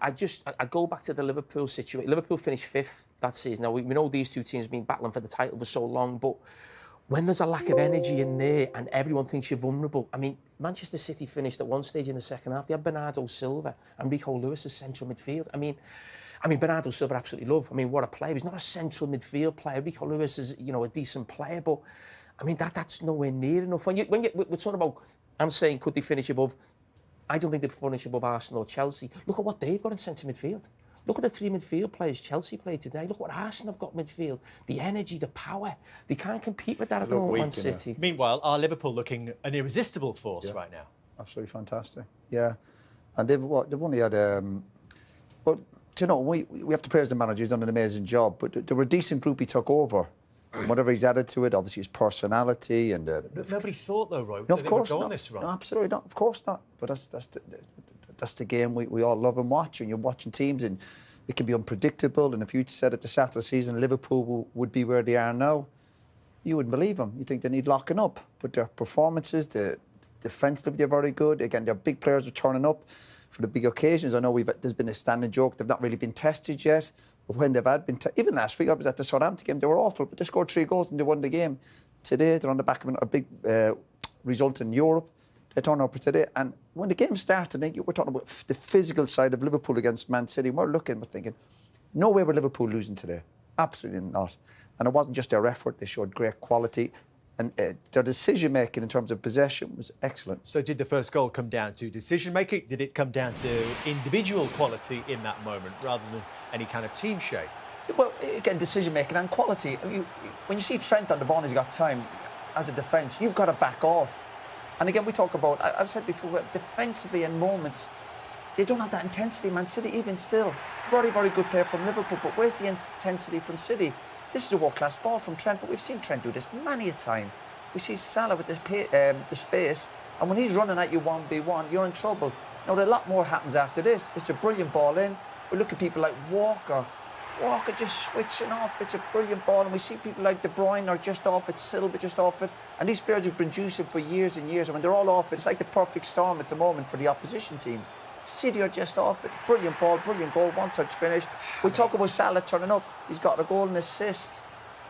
I go back to the Liverpool situation. Liverpool finished 5th that season. Now, we know these two teams have been battling for the title for so long, but when there's a lack of energy in there and everyone thinks you're vulnerable, I mean, Manchester City finished at one stage in the second half. They had Bernardo Silva and Rico Lewis as central midfield. I mean, Bernardo Silva I absolutely love. I mean, what a player. He's not a central midfield player. Rico Lewis is, a decent player, but I mean, that's nowhere near enough. We're talking about, I'm saying, could they finish above? I don't think they'd finish above Arsenal or Chelsea. Look at what they've got in centre midfield. Look at the 3 midfield players Chelsea played today. Look what Arsenal have got midfield. The energy, the power. They can't compete with that at the moment, Man City. Meanwhile, are Liverpool looking an irresistible force right now? Absolutely fantastic. Yeah. And they've only had... but, we have to praise the manager. He's done an amazing job. But they were a decent group he took over. And whatever he's added to it, obviously his personality and... Nobody thought, though, Roy, no, of course they would go not. on this run. No, absolutely not. Of course not. But that's the game we all love and watch. And you're watching teams and it can be unpredictable. And if you said at the start of the season Liverpool would be where they are now, you wouldn't believe them. You think they need locking up. But their performances, defensively, they're very good. Again, their big players are turning up for the big occasions. I know there's been a standing joke. They've not really been tested yet. But when they've had been... even last week, I was at the Southampton game. They were awful, but they scored 3 goals and they won the game. Today, they're on the back of a big result in Europe. They turn up today. And when the game started, we're talking about the physical side of Liverpool against Man City. We're thinking, no way were Liverpool losing today. Absolutely not. And it wasn't just their effort. They showed great quality. And their decision-making in terms of possession was excellent. So did the first goal come down to decision-making? Did it come down to individual quality in that moment rather than any kind of team shape? Well, again, decision-making and quality. When you see Trent on the ball and he's got time, as a defence, you've got to back off. And again, we talk about, I've said before, defensively in moments, they don't have that intensity. Man City, even still, very, very good player from Liverpool, but where's the intensity from City? This is a world-class ball from Trent, but we've seen Trent do this many a time. We see Salah with the space, and when he's running at you 1v1, you're in trouble. Now, a lot more happens after this. It's a brilliant ball in. We look at people like Walker just switching off. It's a brilliant ball, and we see people like De Bruyne are just off it, Silva just off it, and these players have been producing for years and years, and when they're all off it, it's like the perfect storm at the moment for the opposition teams. City are just off it. Brilliant ball, brilliant goal, one-touch finish. We talk about Salah turning up. He's got a goal and assist.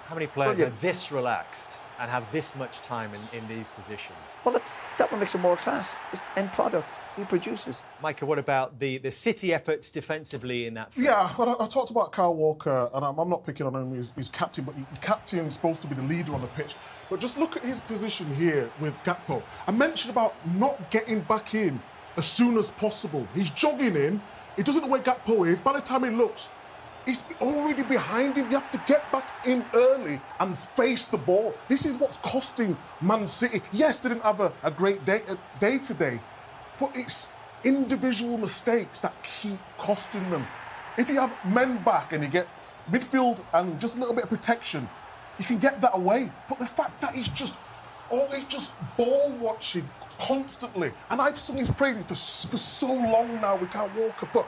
How many players are this relaxed and have this much time in these positions? Well, that one makes him more class. It's the end product. He produces. Micah, what about the City efforts defensively in that field? Yeah, well, I talked about Kyle Walker, and I'm not picking on him. He's captain, but the captain's supposed to be the leader on the pitch. But just look at his position here with Gakpo. I mentioned about not getting back in as soon as possible. He's jogging in. He doesn't know where Gakpo is. By the time he looks, he's already behind him. You have to get back in early and face the ball. This is what's costing Man City. Yes, they didn't have a great day today, but it's individual mistakes that keep costing them. If you have men back and you get midfield and just a little bit of protection, you can get that away. But the fact that he's just ball watching constantly, and I've sung his praises for so long now with Kyle Walker, but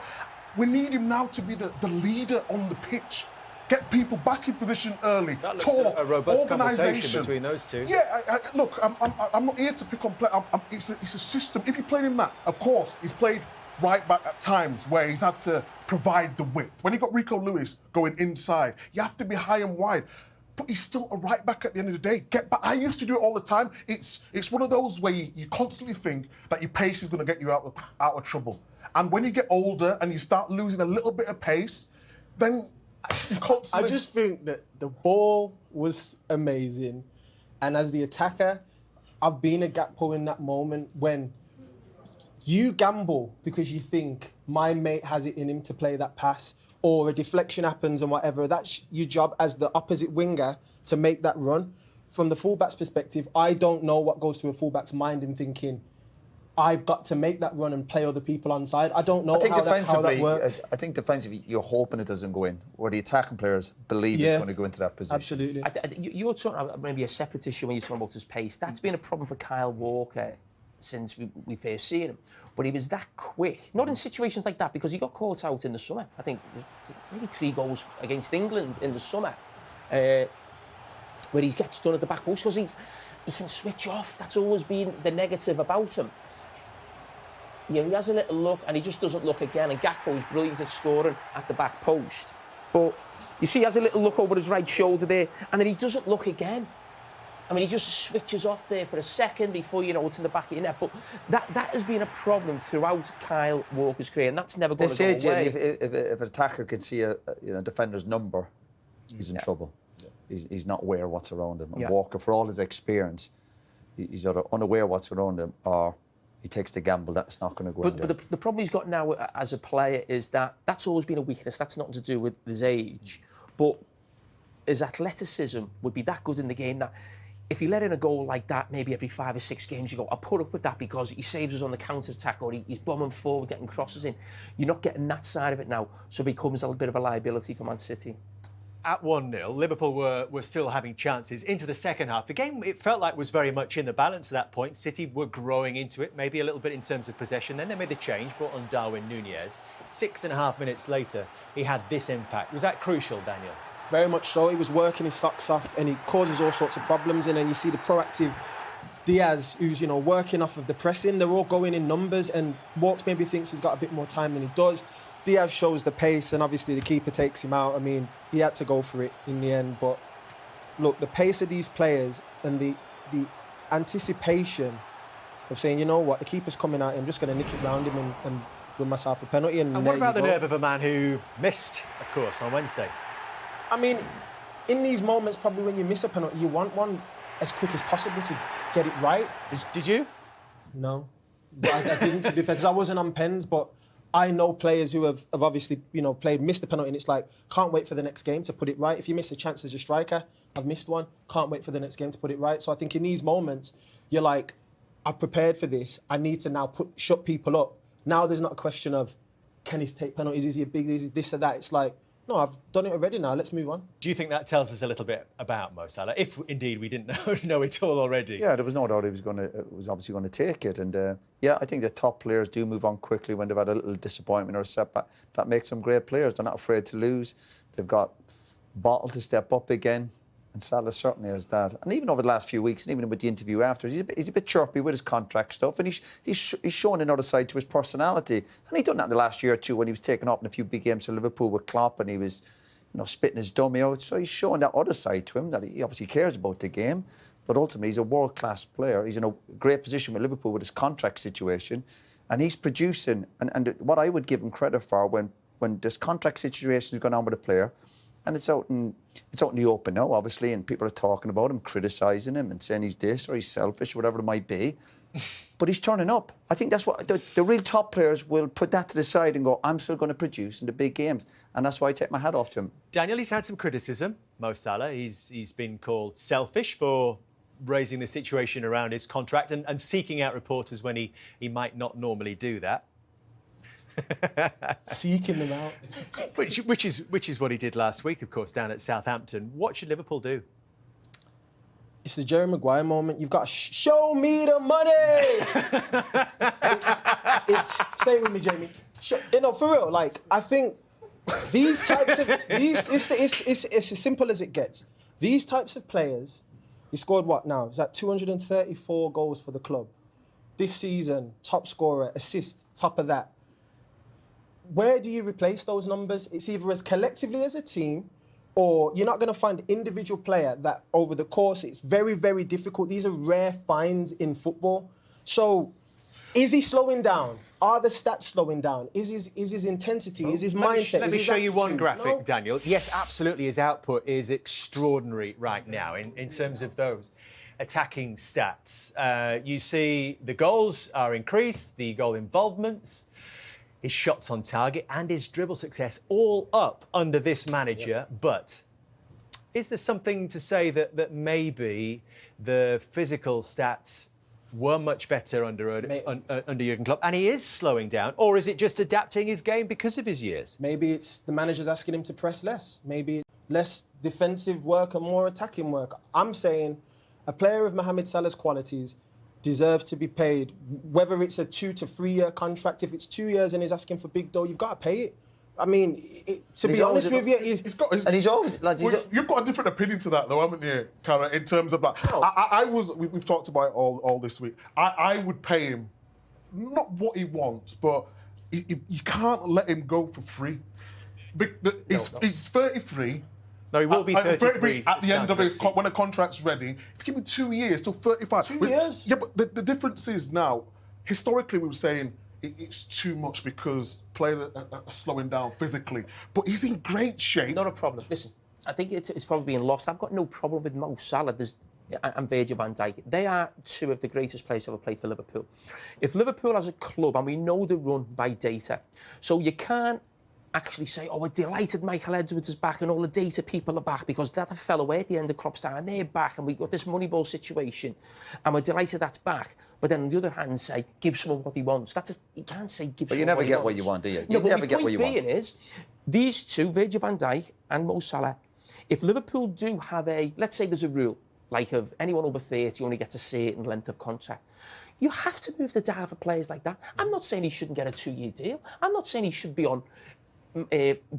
we need him now to be the leader on the pitch. Get people back in position early. That looks talk, a robust organisation conversation between those two. Yeah, look, I'm not here to pick on play. It's a system. If you played him that, of course, he's played right back at times where he's had to provide the width. When you got Rico Lewis going inside, you have to be high and wide. But he's still a right back at the end of the day. Get back. I used to do it all the time. It's one of those where you constantly think that your pace is going to get you out of trouble. And when you get older and you start losing a little bit of pace, then you constantly... I just think that the ball was amazing. And as the attacker, I've been a Gakpo in that moment when you gamble because you think my mate has it in him to play that pass, or a deflection happens and whatever. That's your job as the opposite winger to make that run. From the fullback's perspective, I don't know what goes through a fullback's mind in thinking, I've got to make that run and play other people on side. I don't know how that works. I think defensively, you're hoping it doesn't go in, or the attacking players believe it's going to go into that position. Absolutely. You're talking about maybe a separate issue when you're talking about his pace. That's been a problem for Kyle Walker since we first seen him. But he was that quick, not in situations like that, because he got caught out in the summer. I think it was maybe 3 goals against England in the summer, where he gets done at the back post because he can switch off. That's always been the negative about him. he has a little look and he just doesn't look again. And Gakpo's brilliant at scoring at the back post. But you see, he has a little look over his right shoulder there, and then he doesn't look again. I mean, he just switches off there for a second before, it's in the back of your net. But that has been a problem throughout Kyle Walker's career, and that's never going to go away. Jimmy, if an attacker can see a defender's number, he's in trouble. Yeah. He's not aware what's around him. And Walker, for all his experience, he's either unaware what's around him or he takes the gamble that's not going to go in there. But the problem he's got now as a player is that's always been a weakness. That's nothing to do with his age. But his athleticism would be that good in the game that if he let in a goal like that, maybe every 5 or 6 games, you go, I'll put up with that because he saves us on the counter-attack or he's bombing forward, getting crosses in. You're not getting that side of it now, so it becomes a little bit of a liability for Man City. At 1-0, Liverpool were still having chances into the second half. The game, it felt like, was very much in the balance at that point. City were growing into it, maybe a little bit in terms of possession. Then they made the change, brought on Darwin Núñez. 6.5 minutes later, he had this impact. Was that crucial, Daniel? Very much so. He was working his socks off and he causes all sorts of problems. And then you see the proactive Diaz, who's, working off of the pressing. They're all going in numbers and Walks maybe thinks he's got a bit more time than he does. Diaz shows the pace and obviously the keeper takes him out. I mean, he had to go for it in the end. But look, the pace of these players and the anticipation of saying, you know what, the keeper's coming out, I'm just going to nick it round him and win myself a penalty. And what about the nerve of a man who missed, of course, on Wednesday? I mean, in these moments, probably when you miss a penalty, you want one as quick as possible to get it right. Did you? No. I didn't, to be fair, because I wasn't on pens, but I know players who have obviously, missed the penalty, and it's like, can't wait for the next game to put it right. If you miss a chance as a striker, I've missed one, can't wait for the next game to put it right. So I think in these moments, you're like, I've prepared for this, I need to now shut people up. Now there's not a question of, can he take penalties, is he big, is he this or that? It's like, no, I've done it already now, let's move on. Do you think that tells us a little bit about Mo Salah, if indeed we didn't know it all already? Yeah, there was no doubt he was obviously going to take it. And I think the top players do move on quickly when they've had a little disappointment or a setback. That makes them great players. They're not afraid to lose. They've got bottle to step up again. And Salah certainly has that. And even over the last few weeks, and even with the interview after, he's a bit chirpy with his contract stuff. And he's shown another side to his personality. And he'd done that in the last year or two when he was taken up in a few big games for Liverpool with Klopp and he was spitting his dummy out. So he's showing that other side to him, that he obviously cares about the game. But ultimately, he's a world-class player. He's in a great position with Liverpool with his contract situation. And he's producing. And what I would give him credit for when this contract situation is going on with a player, and it's out in the open now, obviously, and people are talking about him, criticising him and saying he's this or he's selfish, or whatever it might be. But he's turning up. I think that's what the real top players will put that to the side and go, I'm still going to produce in the big games. And that's why I take my hat off to him. Daniel, he's had some criticism, Mo Salah. He's been called selfish for raising the situation around his contract and seeking out reporters when he might not normally do that. Seeking them out. which is what he did last week, of course, down at Southampton. What should Liverpool do? It's the Jerry Maguire moment. You've got to show me the money. it's stay with me, Jamie. For real. Like, I think these types of it's as simple as it gets. These types of players. He scored what now? Is that 234 goals for the club this season? Top scorer, assists, top of that. Where do you replace those numbers? It's either as collectively as a team, or you're not going to find individual player that over the course, it's very, very difficult. These are rare finds in football. So is he slowing down? Are the stats slowing down? Is his intensity? Is his mindset? Let me show you one graphic, Daniel. Yes, absolutely, his output is extraordinary right now in terms of those attacking stats. You see the goals are increased, the goal involvements, his shots on target and his dribble success all up under this manager. Yeah. But is there something to say that maybe the physical stats were much better under Jurgen Klopp and he is slowing down? Or is it just adapting his game because of his years? Maybe it's the manager's asking him to press less. Maybe less defensive work and more attacking work. I'm saying a player of Mohamed Salah's qualities deserves to be paid, whether it's a 2 to 3 year contract. If it's 2 years and he's asking for big dough, you've got to pay it. I mean, to be honest with you, he's always... You've got a different opinion to that, though, haven't you, Cara, in terms of that? No. We've talked about it all this week. I would pay him not what he wants, but you can't let him go for free. He's 33. No, he will be 33 at the end of his when the contract's ready. If you give him 2 years till 35. 2 years? Yeah, but the difference is now, historically we were saying it's too much because players are slowing down physically. But he's in great shape. Not a problem. Listen, I think it's probably being lost. I've got no problem with Mo Salah and Virgil van Dijk. They are two of the greatest players to ever play for Liverpool. If Liverpool as a club, and we know they're run by data, so you can't actually say, oh, we're delighted Michael Edwards is back and all the data people are back, because that fell away at the end of Klopp's time and they're back and we've got this Moneyball situation and we're delighted that's back. But then on the other hand, say, give someone what he wants. You can't say give someone what he wants. But you never get what you want, do you? You never get what you want. The point being is, these two, Virgil van Dijk and Mo Salah, if Liverpool do have let's say there's a rule, like of anyone over 30 only gets a certain length of contract, you have to move the dial for players like that. I'm not saying he shouldn't get a 2-year deal. I'm not saying he should be on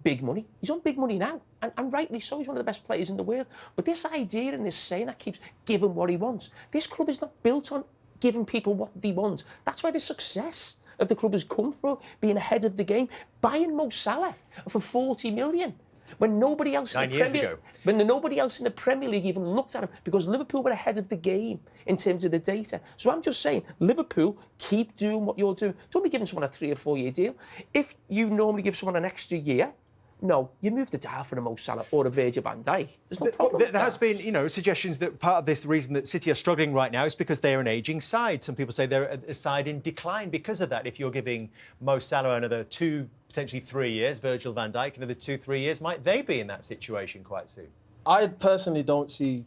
big money. He's on big money now, and rightly so. He's one of the best players in the world. But this idea and this saying that keeps giving what he wants. This club is not built on giving people what they want. That's why the success of the club has come through being ahead of the game, buying Mo Salah for 40 million. When nobody else in the Premier League even looked at him, because Liverpool were ahead of the game in terms of the data. So I'm just saying, Liverpool, keep doing what you're doing. Don't be giving someone a 3 or 4 year deal. If you normally give someone an extra year, no, you move the dial for a Mo Salah or a Virgil van Dijk. There's no problem. There has been, suggestions that part of this reason that City are struggling right now is because they're an ageing side. Some people say they're a side in decline because of that. If you're giving Mo Salah another 2, potentially 3 years, Virgil van Dijk another 2-3 years, might they be in that situation quite soon? I personally don't see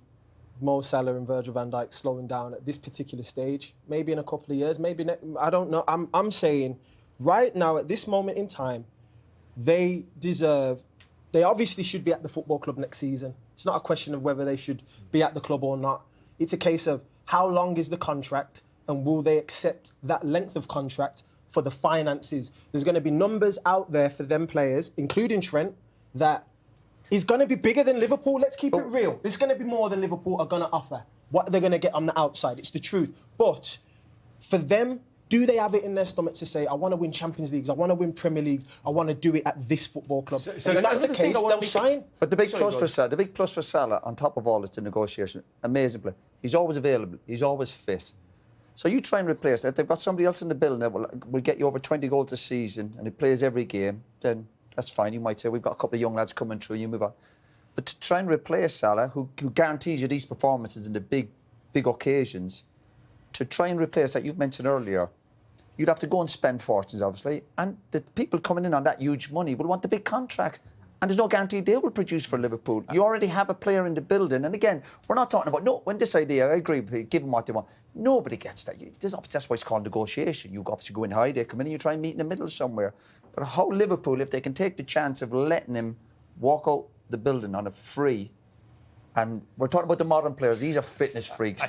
Mo Salah and Virgil van Dijk slowing down at this particular stage. Maybe in a couple of years, maybe I don't know. I'm saying right now at this moment in time, they obviously should be at the football club next season. It's not a question of whether they should be at the club or not. It's a case of how long is the contract and will they accept that length of contract for the finances. There's going to be numbers out there for them players, including Trent, that is going to be bigger than Liverpool. Let's keep it real. There's going to be more than Liverpool are going to offer. What they're going to get on the outside. It's the truth. But for them, do they have it in their stomach to say, I want to win Champions Leagues, I want to win Premier Leagues, I want to do it at this football club? So if that's the case, they'll sign. But the big plus for Salah, on top of all, is the negotiation. Amazing player. He's always available. He's always fit. So you try and replace that. If they've got somebody else in the building that will get you over 20 goals a season and he plays every game, then that's fine. You might say, we've got a couple of young lads coming through, you move on. But to try and replace Salah, who guarantees you these performances in the big occasions, to try and replace that, you've mentioned earlier, you'd have to go and spend fortunes, obviously. And the people coming in on that huge money will want the big contracts. And there's no guarantee they will produce for Liverpool. You already have a player in the building. And again, we're not talking about, when this idea, I agree with you, give them what they want. Nobody gets that. That's why it's called negotiation. You obviously go in high, they come in and you try and meet in the middle somewhere. But how Liverpool, if they can take the chance of letting him walk out the building on a free, and we're talking about the modern players, these are fitness freaks.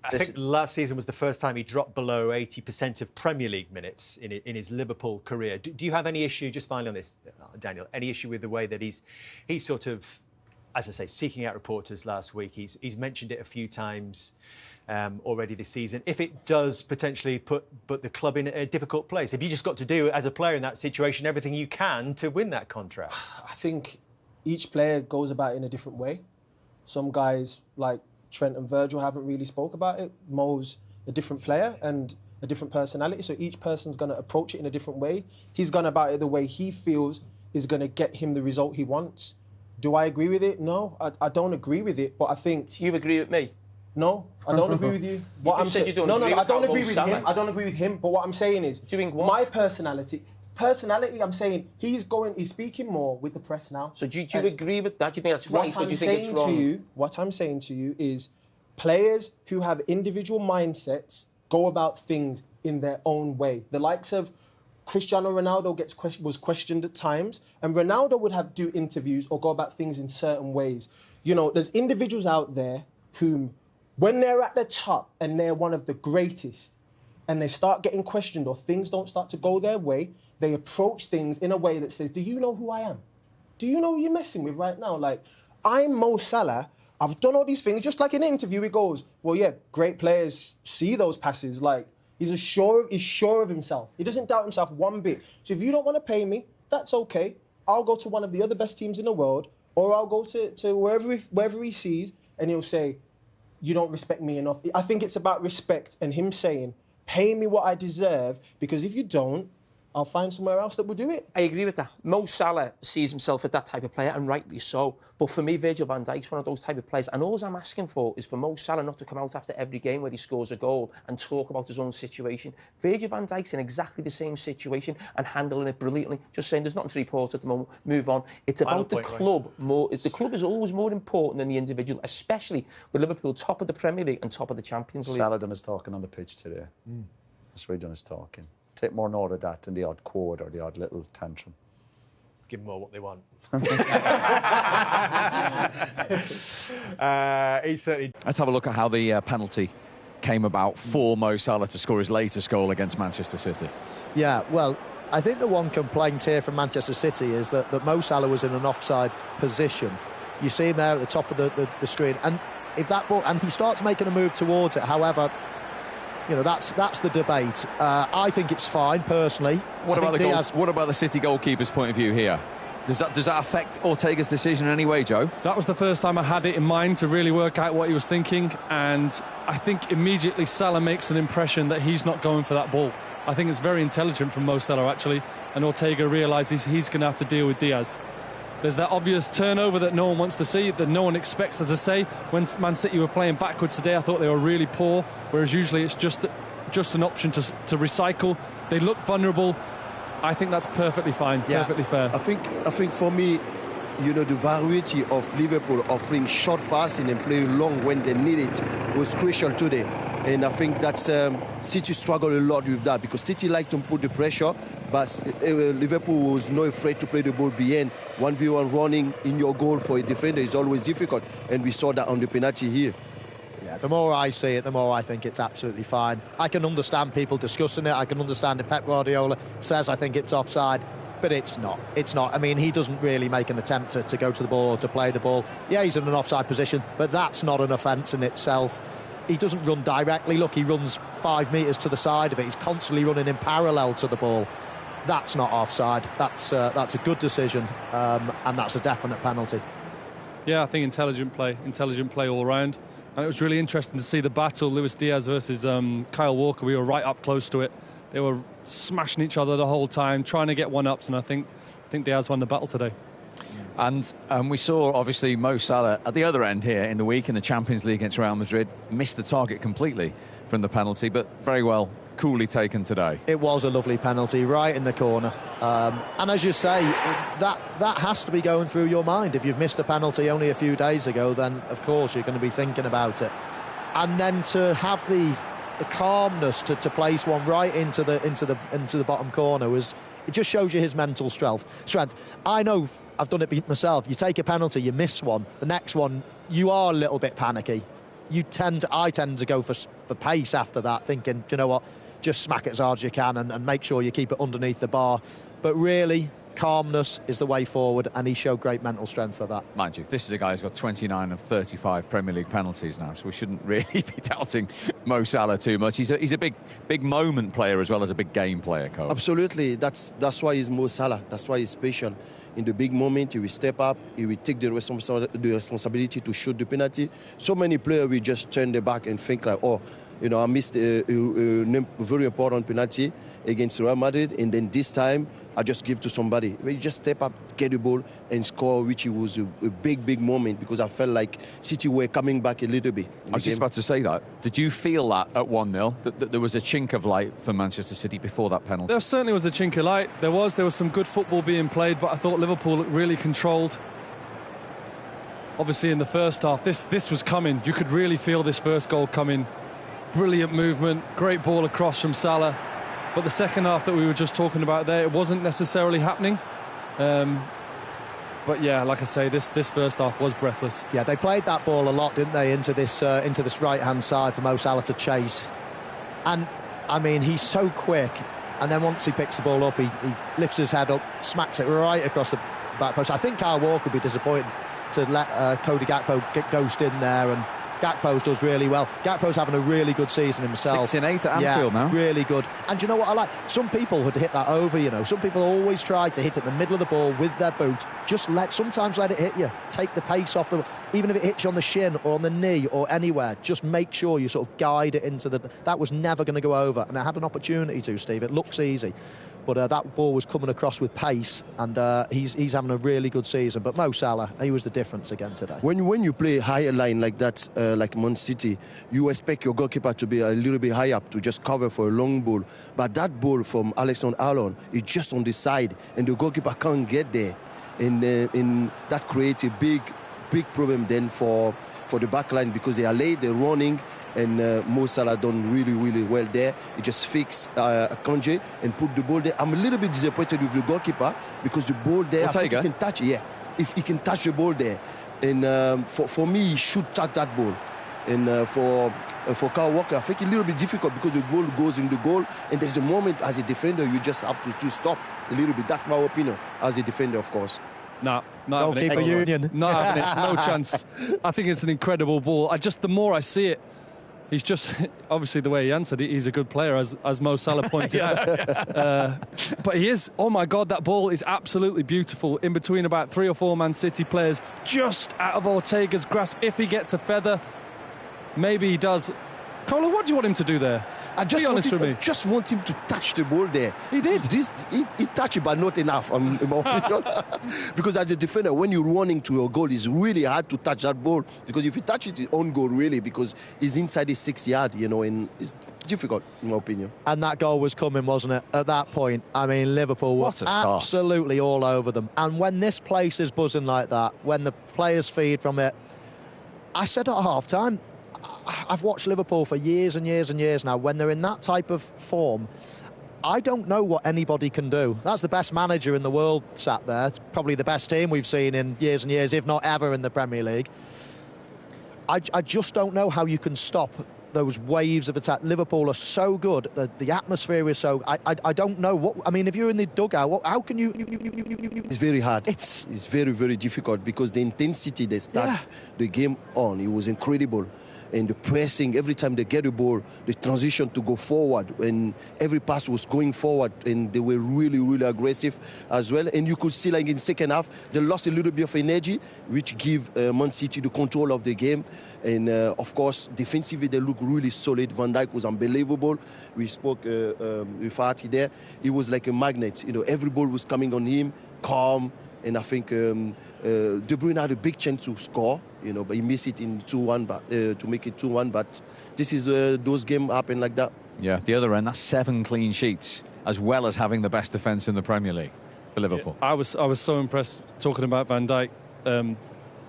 I think last season was the first time he dropped below 80% of Premier League minutes in his Liverpool career. Do you have any issue, just finally on this, Daniel, any issue with the way that he's sort of, as I say, seeking out reporters last week? He's mentioned it a few times already this season. If it does potentially put the club in a difficult place, have you just got to do, as a player in that situation, everything you can to win that contract? I think each player goes about it in a different way. Some guys, like Trent and Virgil, haven't really spoke about it. Mo's a different player and a different personality, so each person's going to approach it in a different way. He's gone about it the way he feels is going to get him the result he wants. Do I agree with it? No, I don't agree with it, but I think... So you agree with me? No, I don't agree with you. I don't agree with him. I don't agree with him, but what I'm saying is... My personality, I'm saying he's speaking more with the press now. So do you agree with that? Do you think that's right, or do you think it's wrong? What I'm saying to you is players who have individual mindsets go about things in their own way. The likes of Cristiano Ronaldo was questioned at times, and Ronaldo would do interviews or go about things in certain ways. There's individuals out there whom, when they're at the top and they're one of the greatest, and they start getting questioned or things don't start to go their way, they approach things in a way that says, do you know who I am? Do you know who you're messing with right now? Like, I'm Mo Salah. I've done all these things. Just like in an interview, it goes, well, yeah, great players see those passes. Like, He's sure of himself. He doesn't doubt himself one bit. So if you don't want to pay me, that's okay. I'll go to one of the other best teams in the world, or I'll go to wherever he sees, and he'll say, you don't respect me enough. I think it's about respect and him saying, pay me what I deserve, because if you don't, I'll find somewhere else that will do it. I agree with that. Mo Salah sees himself as that type of player, and rightly so. But for me, Virgil van Dijk's one of those type of players. And all I'm asking for is for Mo Salah not to come out after every game where he scores a goal and talk about his own situation. Virgil van Dijk's in exactly the same situation and handling it brilliantly. Just saying there's nothing to report at the moment. Move on. It's about the club more. The club is always more important than the individual, especially with Liverpool top of the Premier League and top of the Champions League. Salah done his talking on the pitch today. That's where he done his talking. Take more note of that than the odd quote or the odd little tantrum. Give them all what they want. Let's have a look at how the penalty came about for Mo Salah to score his latest goal against Manchester City. Yeah, well, I think the one complaint here from Manchester City is that Mo Salah was in an offside position. You see him there at the top of the screen, and if that ball, and he starts making a move towards it. However, you know, that's the debate. I think it's fine, personally. What about the City goalkeeper's point of view here? Does that affect Ortega's decision in any way, Joe? That was the first time I had it in mind to really work out what he was thinking, and I think immediately Salah makes an impression that he's not going for that ball. I think it's very intelligent from Mo Salah, actually, and Ortega realises he's going to have to deal with Diaz. There's that obvious turnover that no one wants to see, that no one expects. As I say, when Man City were playing backwards today, I thought they were really poor, whereas usually it's just an option to recycle. They look vulnerable. I think that's perfectly fine, perfectly fair. I think for me, you know, the variety of Liverpool of playing short passing and playing long when they need it was crucial today. And I think that's City struggled a lot with that, because City like to put the pressure, but Liverpool was not afraid to play the ball behind. 1v1 running in your goal for a defender is always difficult, and we saw that on the penalty here. Yeah, the more I see it, the more I think it's absolutely fine. I can understand people discussing it. I can understand if Pep Guardiola says I think it's offside, but it's not. It's not. I mean, he doesn't really make an attempt to go to the ball or to play the ball. Yeah, he's in an offside position, but that's not an offence in itself. He doesn't run directly. Look, he runs 5 metres to the side of it. He's constantly running in parallel to the ball. That's not offside. That's a good decision, and that's a definite penalty. Yeah, I think intelligent play all round. And it was really interesting to see the battle, Luis Diaz versus Kyle Walker. We were right up close to it. They were smashing each other the whole time, trying to get one-ups, and I think Diaz won the battle today. And we saw, obviously, Mo Salah at the other end here in the week in the Champions League against Real Madrid, missed the target completely from the penalty, but very well, coolly taken today. It was a lovely penalty, right in the corner. And as you say, that has to be going through your mind. If you've missed a penalty only a few days ago, then, of course, you're going to be thinking about it. And then to have the calmness to place one right into the bottom corner it just shows you his mental strength. I know, I've done it myself. You take a penalty, you miss one. The next one, you are a little bit panicky. I tend to go for pace after that, thinking, you know what, just smack it as hard as you can and make sure you keep it underneath the bar. But really, calmness is the way forward, and he showed great mental strength for that. Mind you, this is a guy who's got 29 of 35 Premier League penalties now, so we shouldn't really be doubting Mo Salah too much. He's a big moment player as well as a big game player, Cole. Absolutely, that's why he's Mo Salah. That's why he's special. In the big moment, he will step up, he will take the responsibility to shoot the penalty. So many players will just turn their back and think like, oh, you know, I missed a very important penalty against Real Madrid, and then this time I just give to somebody. We just step up, get the ball, and score, which was a big moment, because I felt like City were coming back a little bit. I was just about to say that. Did you feel that at 1-0, that there was a chink of light for Manchester City before that penalty? There certainly was a chink of light. There was some good football being played, but I thought Liverpool really controlled. Obviously, in the first half, this was coming. You could really feel this first goal coming. Brilliant movement, great ball across from Salah. But the second half that we were just talking about there, it wasn't necessarily happening. But yeah, like I say, this first half was breathless. Yeah, they played that ball a lot, didn't they, into this right-hand side for Mo Salah to chase. And, I mean, he's so quick. And then once he picks the ball up, he lifts his head up, smacks it right across the back post. I think Kyle Walker would be disappointed to let Cody Gakpo get ghost in there. And Gakpo's does really well. Gakpo's having a really good season himself. 6 in 8 at Anfield now. Really good. And you know what I like? Some people would hit that over, you know. Some people always try to hit it in the middle of the ball with their boot. Just sometimes let it hit you. Take the pace off even if it hits you on the shin or on the knee or anywhere, just make sure you sort of guide it into that was never going to go over. And I had an opportunity to, Steve. It looks easy. But that ball was coming across with pace, and he's having a really good season. But Mo Salah, he was the difference again today. When you play higher line like that, like Man City, you expect your goalkeeper to be a little bit high up to just cover for a long ball. But that ball from Alexander-Arnold is just on the side, and the goalkeeper can't get there. And that creates a big problem then for the back line, because they are late, they're running. And Mo Salah done really well there. He just fixed Kanji and put the ball there. I'm a little bit disappointed with the goalkeeper, because the ball there, I think he can touch it. Yeah, if he can touch the ball there. And for me, he should touch that ball. And for Kyle Walker, I think a little bit difficult, because the ball goes in the goal, and there's a moment as a defender you just have to stop a little bit. That's my opinion as a defender, of course. No, not having it. Union. Not having it. No chance. I think it's an incredible ball. The more I see it, he's just, obviously the way he answered it, he's a good player, as Mo Salah pointed out. But he is, oh my God, that ball is absolutely beautiful in between about 3 or 4 Man City players, just out of Ortega's grasp. If he gets a feather, maybe he does. Carlo, what do you want him to do there? I just want him to touch the ball there. He did. He touched it, but not enough, in my opinion. Because as a defender, when you're running to your goal, it's really hard to touch that ball. Because if you touch it, it's on goal, really, because it's inside the 6 yard, you know, and it's difficult, in my opinion. And that goal was coming, wasn't it? At that point, I mean, Liverpool were absolutely all over them. And when this place is buzzing like that, when the players feed from it, I said at half-time, I've watched Liverpool for years and years and years now. When they're in that type of form, I don't know what anybody can do. That's the best manager in the world sat there. It's probably the best team we've seen in years and years, if not ever, in the Premier League. I just don't know how you can stop those waves of attack. Liverpool are so good. The atmosphere is so... I don't know what... I mean, if you're in the dugout, how can you... It's very hard. It's very, very difficult, because the intensity they start the game on, it was incredible. And the pressing, every time they get the ball, the transition to go forward, and every pass was going forward, and they were really aggressive as well. And you could see, like, in second half, they lost a little bit of energy, which give Man City the control of the game. And of course, defensively, they look really solid. Van Dijk was unbelievable. We spoke with Artie there. He was like a magnet. You know, every ball was coming on him, calm. And I think De Bruyne had a big chance to score, you know, but he missed it in 2-1, to make it 2-1. But this is those games happen like that. Yeah, the other end, that's 7 clean sheets, as well as having the best defence in the Premier League for Liverpool. Yeah, I was so impressed talking about Van Dijk.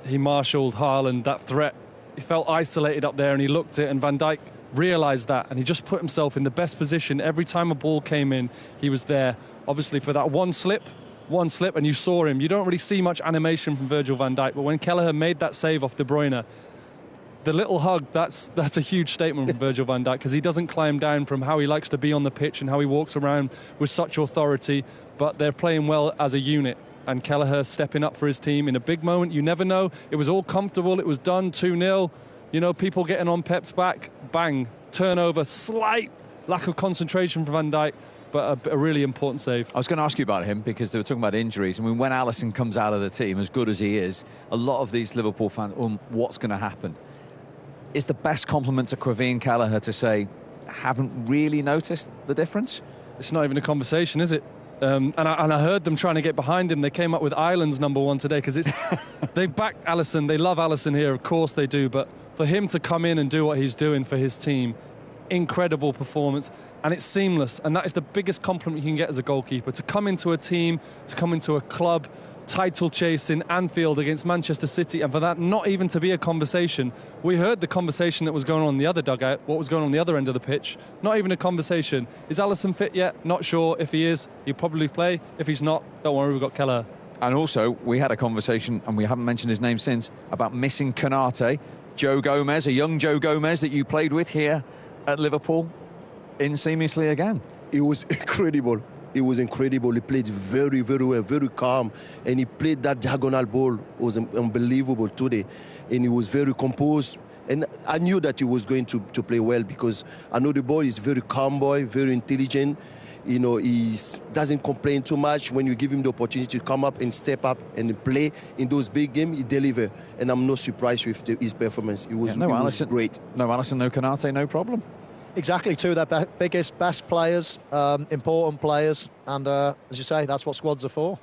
He marshalled Haaland, that threat. He felt isolated up there, and he looked it, and Van Dijk realised that, and he just put himself in the best position. Every time a ball came in, he was there. Obviously, for that one slip, and you saw him. You don't really see much animation from Virgil van Dijk, but when Kelleher made that save off De Bruyne, the little hug, that's a huge statement from Virgil van Dijk, because he doesn't climb down from how he likes to be on the pitch and how he walks around with such authority, but they're playing well as a unit. And Kelleher stepping up for his team in a big moment. You never know. It was all comfortable. It was done 2-0. You know, people getting on Pep's back. Bang. Turnover. Slight lack of concentration for Van Dijk, but a really important save. I was going to ask you about him, because they were talking about injuries. I mean, when Alisson comes out of the team, as good as he is, a lot of these Liverpool fans, what's going to happen? Is the best compliment to Quevin Kelleher to say, haven't really noticed the difference? It's not even a conversation, is it? And I heard them trying to get behind him. They came up with Ireland's #1 today, because they back Alisson. They love Alisson here, of course they do. But for him to come in and do what he's doing for his team, incredible performance, and it's seamless. And that is the biggest compliment you can get as a goalkeeper, to come into a team, to come into a club, title chasing Anfield against Manchester City, and for that not even to be a conversation. We heard the conversation that was going on in the other dugout, what was going on the other end of the pitch. Not even a conversation. Is Alisson fit yet? Not sure. If he is, he'll probably play. If he's not, don't worry, we've got Kelleher. And also, we had a conversation, and we haven't mentioned his name since, about missing Konate. Joe Gomez, a young Joe Gomez that you played with here at Liverpool, in seamlessly again. It was incredible. It was incredible. He played very, very well, very calm. And he played that diagonal ball. It was unbelievable today. And he was very composed. And I knew that he was going to play well because I know the boy is very calm boy, very intelligent. You know, he doesn't complain too much. When you give him the opportunity to come up and step up and play in those big games, he delivers. And I'm not surprised with his performance. It was, no Alisson, great. No Alisson, no Konate, no problem. Exactly, two of their biggest, best players, important players. And as you say, that's what squads are for.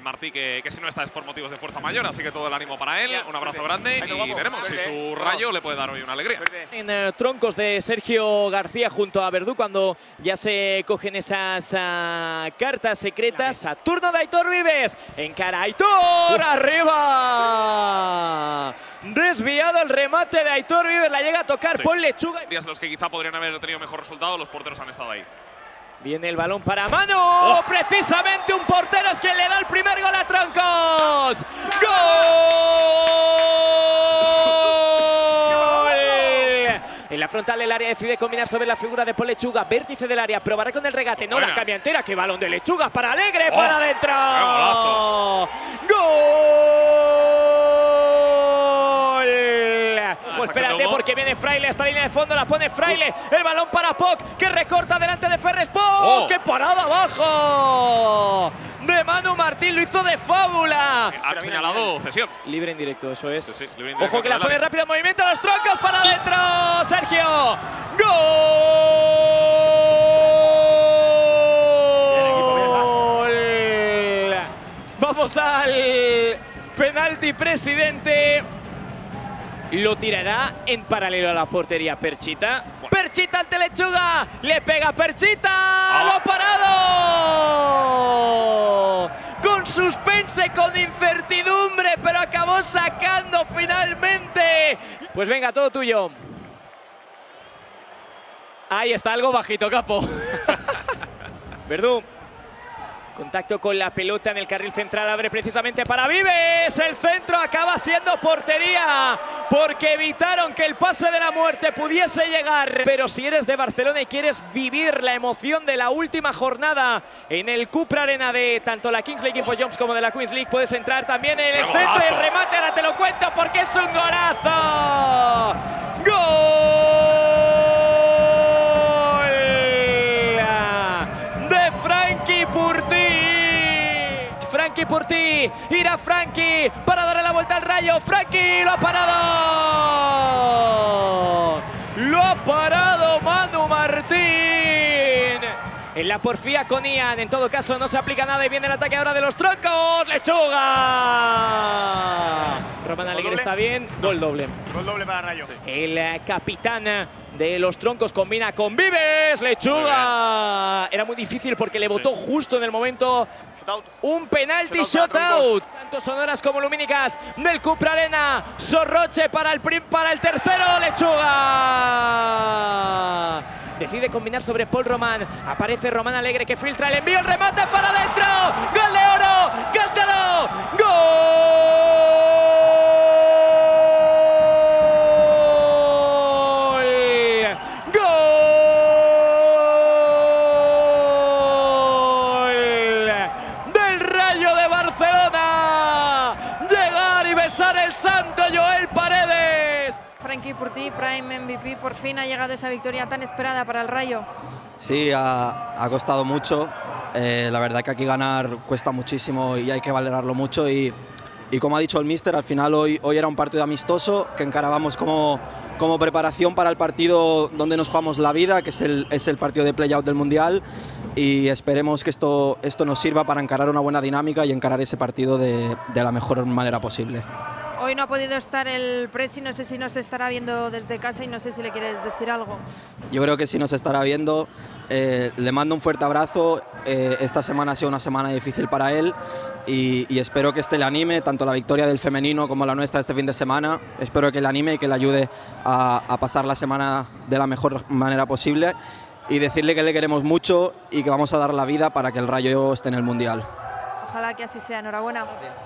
Martí, que si no está es por motivos de fuerza mayor, así que todo el ánimo para él, un abrazo grande y veremos si su Rayo le puede dar hoy una alegría. En troncos de Sergio García junto a Verdú cuando ya se cogen esas cartas secretas. A turno de Aitor Vives, encara Aitor, arriba. Desviado el remate de Aitor Vives, la llega a tocar Paul Lechuga. Días en los que quizá podrían haber tenido mejor resultado, los porteros han estado ahí. Viene el balón para Manu. ¡Oh! Precisamente un portero es quien le da el primer gol a Troncos. ¡Gol! En la frontal del área decide combinar sobre la figura de Paul Lechuga. Vértice del área, probará con el regate. No, la cambia entera. ¡Qué balón de Lechuga para Alegre! ¡Oh! ¡Para adentro! ¡Gol! Espérate porque viene Fraile a esta línea de fondo, la pone Fraile, el balón para Poc, que recorta delante de Ferres. Poc, ¡oh! ¡Qué parada abajo! De Manu Martín, lo hizo de fábula. Han señalado cesión. Libre en directo, eso es. Sí, libre en directo. Ojo que la pone rápido en movimiento, los Troncos para adentro. Sergio. ¡Gol! Vamos al penalti, presidente. Lo tirará en paralelo a la portería Perchita. Perchita ante Lechuga. Le pega Perchita. ¡Lo ha parado! Con suspense, con incertidumbre, pero acabó sacando finalmente. Pues venga, todo tuyo. Ahí está, algo bajito, capo. Verdú. Contacto con la pelota en el carril central, abre precisamente para Vives. El centro acaba siendo portería porque evitaron que el pase de la muerte pudiese llegar. Pero si eres de Barcelona y quieres vivir la emoción de la última jornada en el Cupra Arena de tanto la Kings League InfoJobs como de la Queens League, puedes entrar también en el centro y el remate. Ahora te lo cuento porque es un golazo. ¡Gol! Frankie Purtí, irá Frankie para darle la vuelta al Rayo. Frankie lo ha parado. Lo ha parado Manu Martín. En la porfía con Ian, en todo caso no se aplica nada y viene el ataque ahora de los Troncos. ¡Lechuga! Román Alegre está bien, gol doble. Gol doble para Rayo. Sí. El capitán de los Troncos combina con Vives. Lechuga. Era muy difícil porque le botó justo en el momento. Un penalti shot-out. Tanto sonoras como lumínicas del Cupra Arena. Sorroche para el tercero. Lechuga. Decide combinar sobre Paul Román. Aparece Román Alegre que filtra el envío. El remate para adentro. ¡Gol de oro! ¡Cántalo! ¡Gol! ¡Gol! Del Rayo de Barcelona. Llegar y besar el santo Joel Paredes. Frankie Purtí, Prime MVP, por fin ha llegado esa victoria tan esperada para el Rayo. Sí, ha costado mucho. La verdad que aquí ganar cuesta muchísimo y hay que valorarlo mucho. Y como ha dicho el míster, al final hoy era un partido amistoso que encarábamos como preparación para el partido donde nos jugamos la vida, que es el partido de play-out del Mundial. Y esperemos que esto nos sirva para encarar una buena dinámica y encarar ese partido de la mejor manera posible. Hoy no ha podido estar el Presi, no sé si nos estará viendo desde casa y no sé si le quieres decir algo. Yo creo que sí nos estará viendo. Le mando un fuerte abrazo. Esta semana ha sido una semana difícil para él y espero que le anime, tanto la victoria del femenino como la nuestra este fin de semana. Espero que le anime y que le ayude a pasar la semana de la mejor manera posible y decirle que le queremos mucho y que vamos a dar la vida para que el Rayo esté en el Mundial. Ojalá que así sea. Enhorabuena. Gracias.